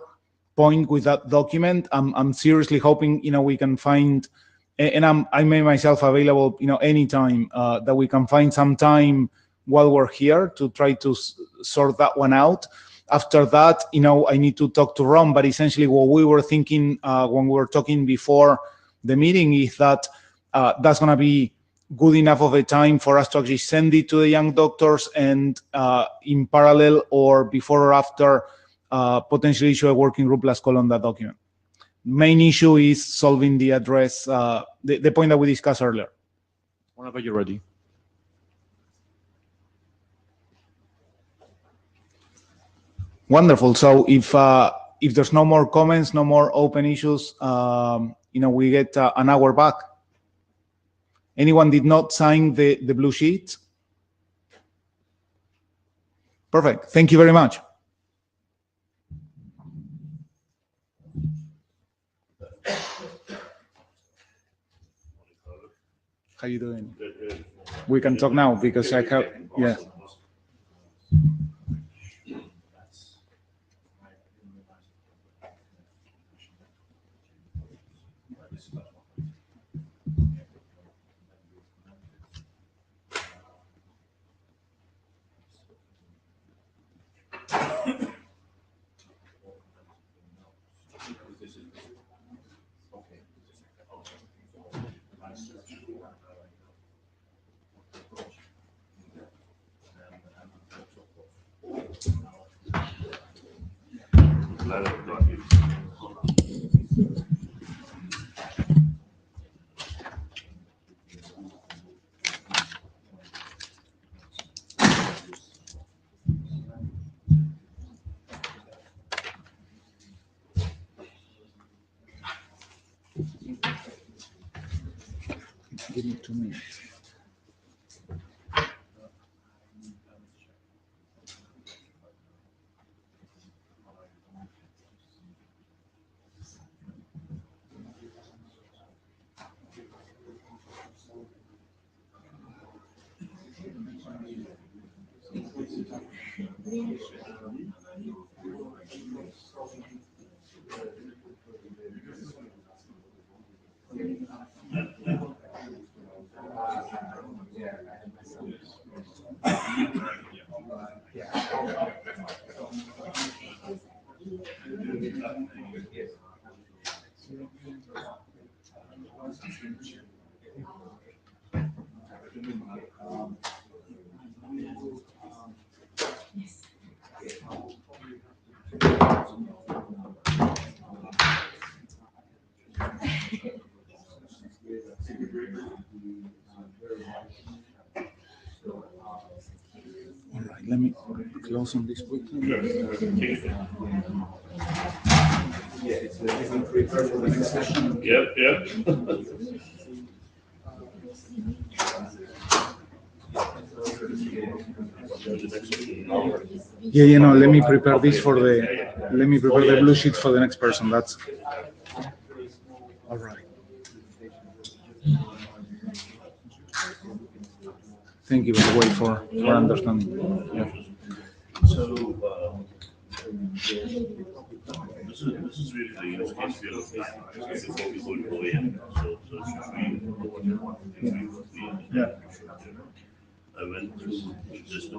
Speaker 1: point with that document. I'm seriously hoping, you know, we can find, and I made myself available, you know, anytime that we can find some time while we're here to try to sort that one out. After that, you know, I need to talk to Ron, but essentially what we were thinking when we were talking before the meeting is that that's going to be good enough of a time for us to actually send it to the young doctors, and in parallel or before or after, potentially issue a working group last call on that document. Main issue is solving the address, the point that we discussed earlier.
Speaker 7: Whenever you're ready.
Speaker 1: Wonderful. So if there's no more comments, no more open issues, you know, we get an hour back. Anyone did not sign the blue sheet? Perfect. Thank you very much. How you doing? We can talk now because I have, yeah. Give me 2 minutes. All right, let me close on this quickly. Yeah, you know, let me prepare this for the, let me prepare the blue sheet for the next person. That's all right. Thank you, by the way, for understanding. Yeah.
Speaker 10: So, this is really the use case we are looking at before we go to OEM. So it's really what you want to do.
Speaker 1: Yeah.
Speaker 10: I went through this with 2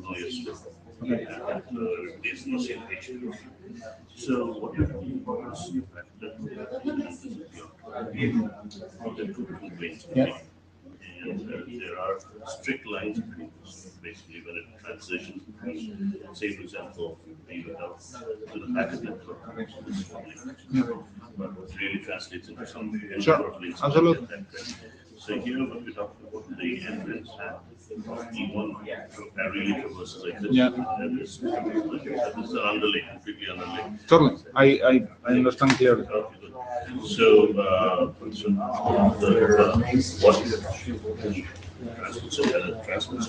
Speaker 10: lawyers and it's the same page. So what you're talking about is
Speaker 1: Yeah.
Speaker 10: and there are strict lines between basically when it transitions between, say for example, you have to the packet network, but it really translates into some
Speaker 1: Sure, absolutely.
Speaker 10: So here what we're talking about the end E1 really traverses like this.
Speaker 1: Yeah.
Speaker 10: And this is an underlay, completely underlay.
Speaker 1: Totally. I understand clearly.
Speaker 10: So, what transmits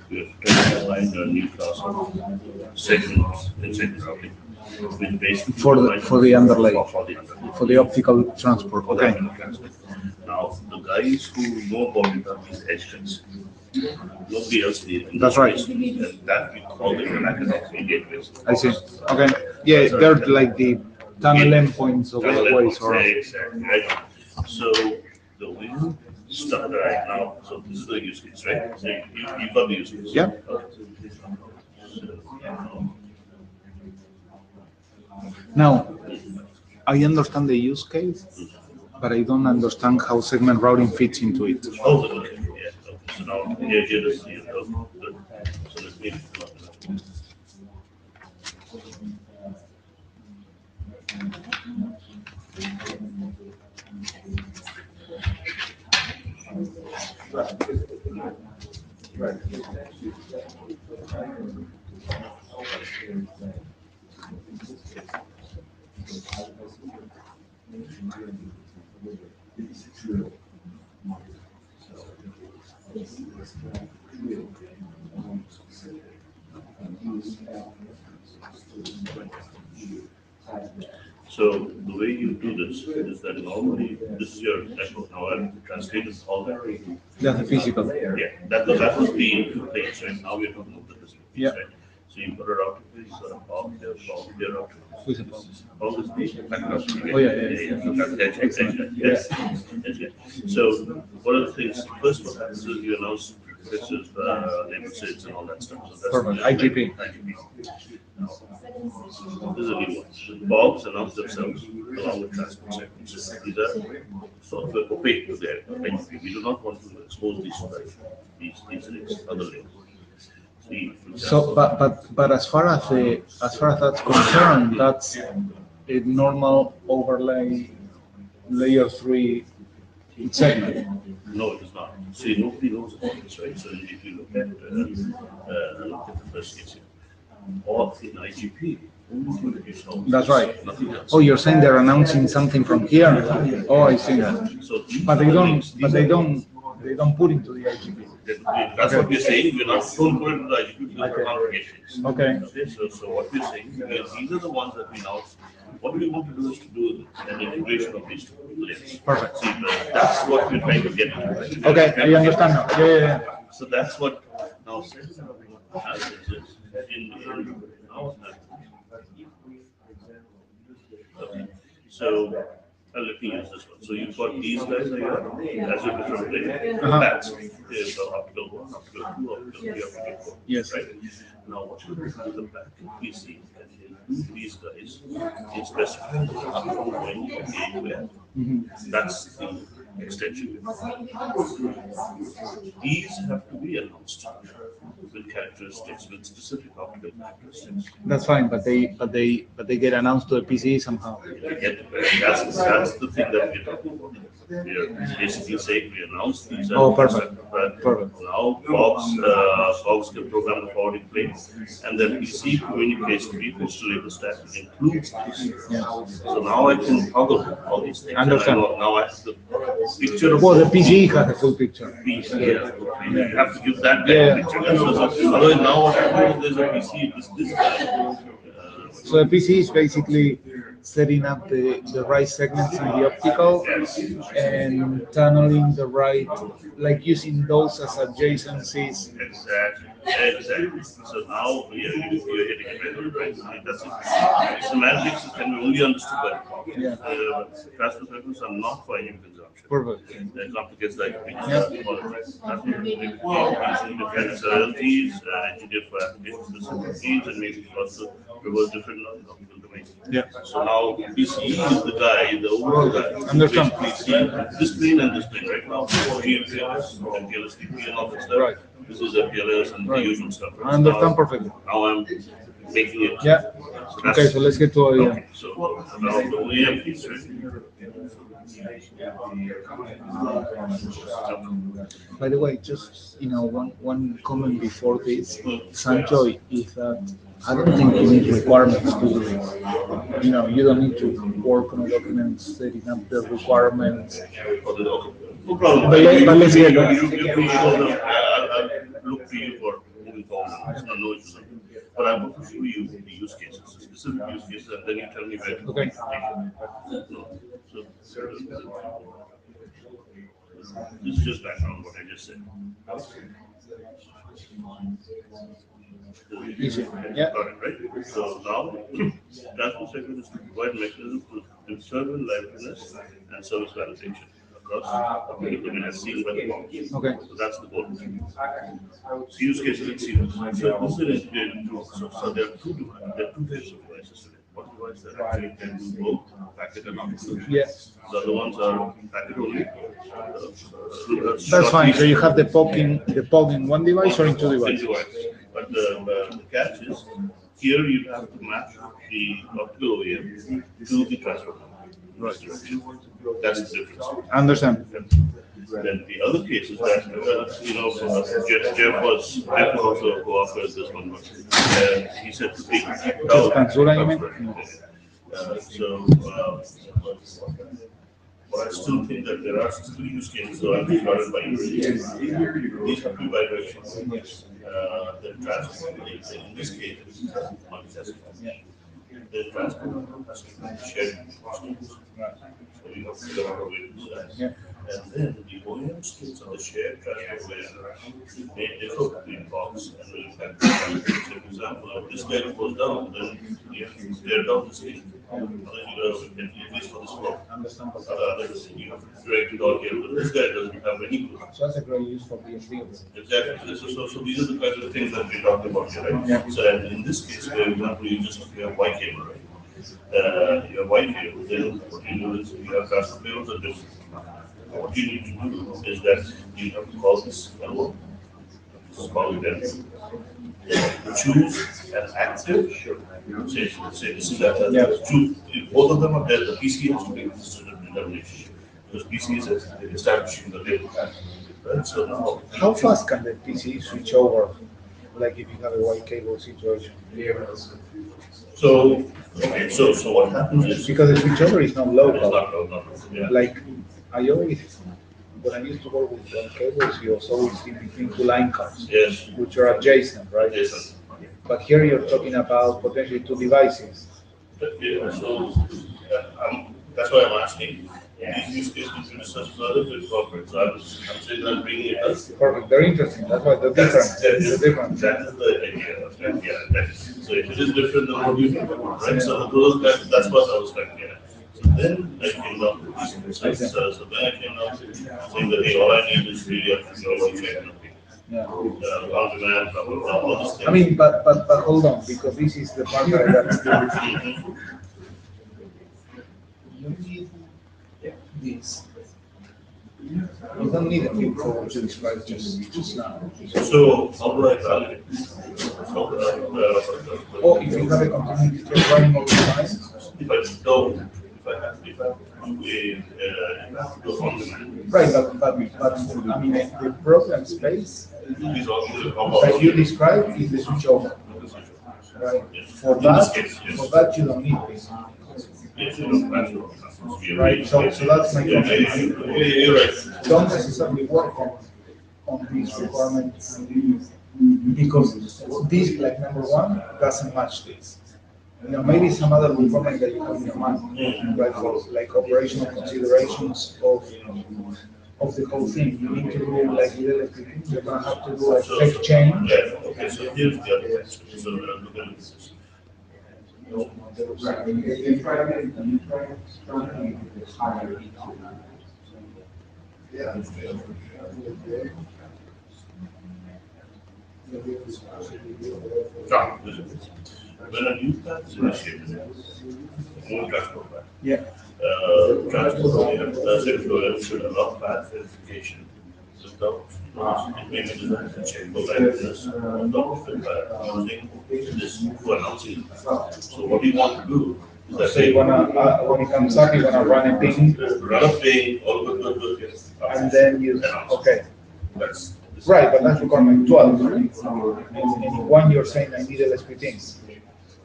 Speaker 10: we have defined a new class of segments in segment routing, which basically
Speaker 1: For the underlay,
Speaker 10: for the underlay.
Speaker 1: for the optical transport. Okay.
Speaker 10: Now, the guys who know about it are these edge guys. Nobody else needs it.
Speaker 1: That's right.
Speaker 10: And that we call them academic gateways.
Speaker 1: I see. Okay. Yeah, they're like the tunnel endpoints of Airways or.
Speaker 10: Exactly. Right. So the way stuff right now. So this is the use case, right? So you got the use case.
Speaker 1: Yeah.
Speaker 10: Okay.
Speaker 1: Now, I understand the use case, but I don't understand how segment routing fits into it.
Speaker 10: Oh, okay. Yeah. Okay. So now here is the good. So let me. So the way you do this is that normally this is your network. Now I've translated all that.
Speaker 1: That's the physical.
Speaker 10: Yeah, that was the input place, right? Now we're talking about the physical piece, right? So you put a router piece, sort of pop there, router.
Speaker 1: Who's a pop?
Speaker 10: All this piece,
Speaker 1: Oh, yeah.
Speaker 10: Yes. So one of the things, first what happens is you announce pictures, name sets and all that stuff. So that's
Speaker 1: Perfect. IGP.
Speaker 10: Now, this is a new one. The bulbs announce themselves along with transport segments. These are sort of opaque to their IGP. We do not want to expose these links, other links.
Speaker 1: So, but as far as that's concerned, that's a normal overlay layer 3 segment.
Speaker 10: No, it is not. See, nobody knows about this, right? So if you look at the first case here, or in IGP,
Speaker 1: that's right.
Speaker 10: Nothing else.
Speaker 1: Oh, you're saying they're announcing something from here? Oh, I see.
Speaker 10: So
Speaker 1: But they don't put into the IGP.
Speaker 10: That's what we're saying. We're not going to the IGP because of complications.
Speaker 1: Okay.
Speaker 10: So what we're saying is these are the ones that we now. What we want to do is to do an integration of these two layers.
Speaker 1: Perfect.
Speaker 10: See, that's what we're trying to get to.
Speaker 1: Okay, I understand now. Yeah.
Speaker 10: So that's what now as it is in our okay. So let me use this one. So you've got these guys here as your different plane. That's here's the optical 1, optical 2, optical 3, optical 4.
Speaker 1: Yes.
Speaker 10: Right. Now what you do with the back PC and these guys is specified when anywhere. That's the extension. These have to be announced with characteristics, with specific optical characteristics.
Speaker 1: That's fine, but they get announced to the PCE somehow.
Speaker 10: That's the thing that we're talking about. We're basically saying we announced these.
Speaker 1: Perfect. Perfect.
Speaker 10: Now Fox can program the forwarding plane, and then PC communicates to people to label stack includes this.
Speaker 1: Yeah.
Speaker 10: So now I can toggle all these things.
Speaker 1: Understand.
Speaker 10: Now I have the picture of
Speaker 1: the PCE has a full picture.
Speaker 10: PC. You have to give that picture. Otherwise, now what happens is there's a PC. This guy.
Speaker 1: So the PC is basically setting up the right segments in the optical and tunneling the right, like using those as adjacencies.
Speaker 10: Exactly. So now you're hitting it right. That's it. Semantics can be only understood by transfer functions are not for any consumption.
Speaker 1: Perfect.
Speaker 10: They're complicated like different royalties, engineered for application specific needs, and maybe also reverse different optical domains.
Speaker 1: Yeah.
Speaker 10: So now PCE is the guy, the overall guy.
Speaker 1: Understand.
Speaker 10: This plane and this plane right now. PLS, TP, and all that stuff.
Speaker 1: Right.
Speaker 10: This is MPLS and the usual stuff.
Speaker 1: I understand perfectly.
Speaker 10: Now I'm making it.
Speaker 1: Yeah. Okay, so let's get to OEM.
Speaker 10: Okay, so now the OEM piece, right?
Speaker 1: By the way, just one comment before this, Sancho, is that I don't think you need requirements to, you don't need to work on a document setting up the requirements.
Speaker 10: No problem.
Speaker 1: But let's get
Speaker 10: I'll look to you for moving forward. No issues. But I want to show you the use cases, the specific use cases, and then you tell me where to
Speaker 1: Okay.
Speaker 10: So this is just background what I just said.
Speaker 1: Easy. Yeah.
Speaker 10: Got it, right? So now, transfer segment is to provide mechanism to determine liveness and service validation across the domain as seen by the box.
Speaker 1: Okay.
Speaker 10: So that's the goal. So use cases and see. So this is an integrated tool. So there are two types of devices today. One device that actually can do both packet and optical.
Speaker 1: Yes.
Speaker 10: The other ones are packet only.
Speaker 1: That's fine. So you have the POG in one device or in two devices?
Speaker 10: But the catch is here you have to match the optical OEM to the transfer. Right. That's the difference.
Speaker 1: I understand.
Speaker 10: Then the other case is that Jeff was also co-authored this one. He said to take it out. But I still think that there are still use cases, so I'm started by these have to be bidirectional. The transfer, in this case, is multitasking. The transfer has to be shared. So you have to figure out a way to do that. And then the OEM states on the shared transfer may differ between box and the impact. So, for example, if this guy goes down, then you have to tear down the state. At least for this flow. You have to direct it all here, but this guy doesn't have any clue.
Speaker 1: So that's a great use for BSD.
Speaker 10: Exactly. So these are the kinds of things that we talked about here, right?
Speaker 1: Yeah.
Speaker 10: So and in this case, for example, you have white cable, right? You have white cable, then what you do is you have transfer cables are different. What you need to do is that you have to call this L1. Choose an active. Say this is that. Choose both of them are there. The PC has to be consistent in determination because PC is establishing the label. Right. So now,
Speaker 1: how fast can the PC switch over? Like if you have a white cable situation.
Speaker 10: So what happens is
Speaker 1: because the switchover is not local.
Speaker 10: No. Yeah.
Speaker 1: Like I always. When I used to work with white cables, you was always in between two line cards,
Speaker 10: yes,
Speaker 1: which are adjacent, right?
Speaker 10: Adjacent.
Speaker 1: But here you're talking about potentially two devices.
Speaker 10: Yeah, so that's why I'm asking. these use cases can be discussed further with corporate. So I'm saying that bringing it up.
Speaker 1: Perfect. Very interesting. That's why the difference.
Speaker 10: That is the idea. Yeah, so if it is different, then what do you do? Right? So that's what I was trying to get at. So then I came down to these concerns. So then I came down to saying that, hey, all I need is really a technology check.
Speaker 1: Yeah.
Speaker 10: On demand, blah, blah, blah, all these things.
Speaker 1: I mean, but hold on, because this is the part that I got. You need this. You don't need a field for what you described just now.
Speaker 10: So how do I validate this?
Speaker 1: Or if you have a continuity check running all the time.
Speaker 10: If I don't, if I have to go on demand.
Speaker 1: Right, but I mean, the program space
Speaker 10: These are
Speaker 1: that you described is the switchover. Right. For that you don't need this.
Speaker 10: Yes, you don't have to.
Speaker 1: Right. So that's my question.
Speaker 10: You're right.
Speaker 1: Don't necessarily work on these requirements because this, like number one, doesn't match this. You know, maybe some other requirement that you have in your mind, right? For like operational considerations of the whole thing. You need to do like you're gonna have to do a fake change.
Speaker 10: Yeah. Okay. So here's the other question. So look at this. When a new path is initiated, new transport path.
Speaker 1: Yeah.
Speaker 10: Transport sector should allow path verification system. It may be designed to check for liveness on top of it by using this to announcing. So what we want to do is that
Speaker 1: So you wanna when it comes up, you wanna run a ping,
Speaker 10: run a ping, all good, yes.
Speaker 1: and then you okay.
Speaker 10: That's
Speaker 1: Right, but that's requirement 12. Right? And in one you're saying I need LSP things.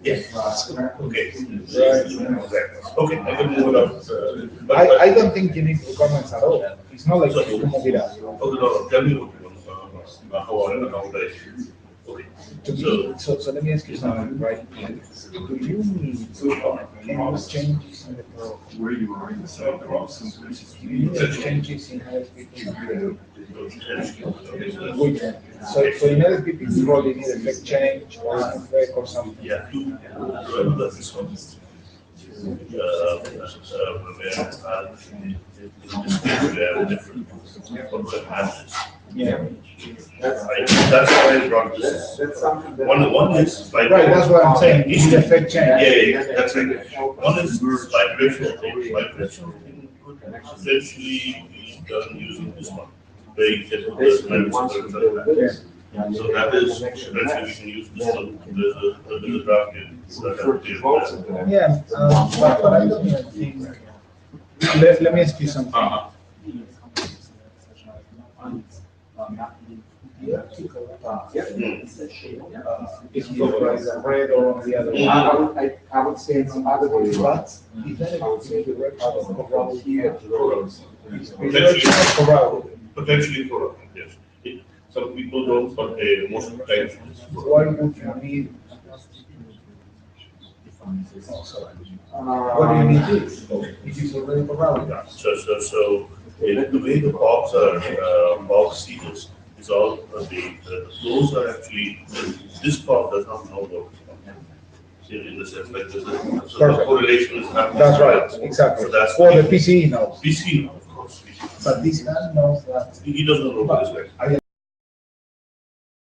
Speaker 10: yes. Okay.
Speaker 1: Right.
Speaker 10: Okay, I can move it up.
Speaker 1: I don't think you need requirements at all. It's not like you can move it up.
Speaker 10: Okay, no, tell me what you want, how I okay.
Speaker 1: So let me ask you something, right? Do you need any changes in the program?
Speaker 6: Where you are in the site, there are some places.
Speaker 1: Do you need changes in LSP? So in LSP, you probably need a fake change or a fake or something.
Speaker 10: Yeah, this one.
Speaker 1: Yeah.
Speaker 10: That's why I brought this. One is
Speaker 1: Right, that's what I'm saying. It's the fake change.
Speaker 10: Yeah, that's right. One is vibrational thing. Vibrational thing could essentially be done using this one. Where you get the so that is, eventually we can use this one. There's a draft here.
Speaker 1: Yeah, but I don't even think. Let me ask you something. The optical path. If you authorize a red or on the other one.
Speaker 6: I would say it's other way.
Speaker 1: But if that is the direction of around here,
Speaker 10: Potentially corrupt, yes. Some people don't, but most of the time.
Speaker 1: Why would you need? What do you need this? It is already correct.
Speaker 10: So the way the box are box seals is all the flows are actually this part does not know what. In the sense like this, so the correlation is happening.
Speaker 1: That's right, exactly.
Speaker 10: So that's
Speaker 1: for the PCE knows.
Speaker 10: PCE, of course.
Speaker 1: But this guy knows that.
Speaker 10: He doesn't know what is right.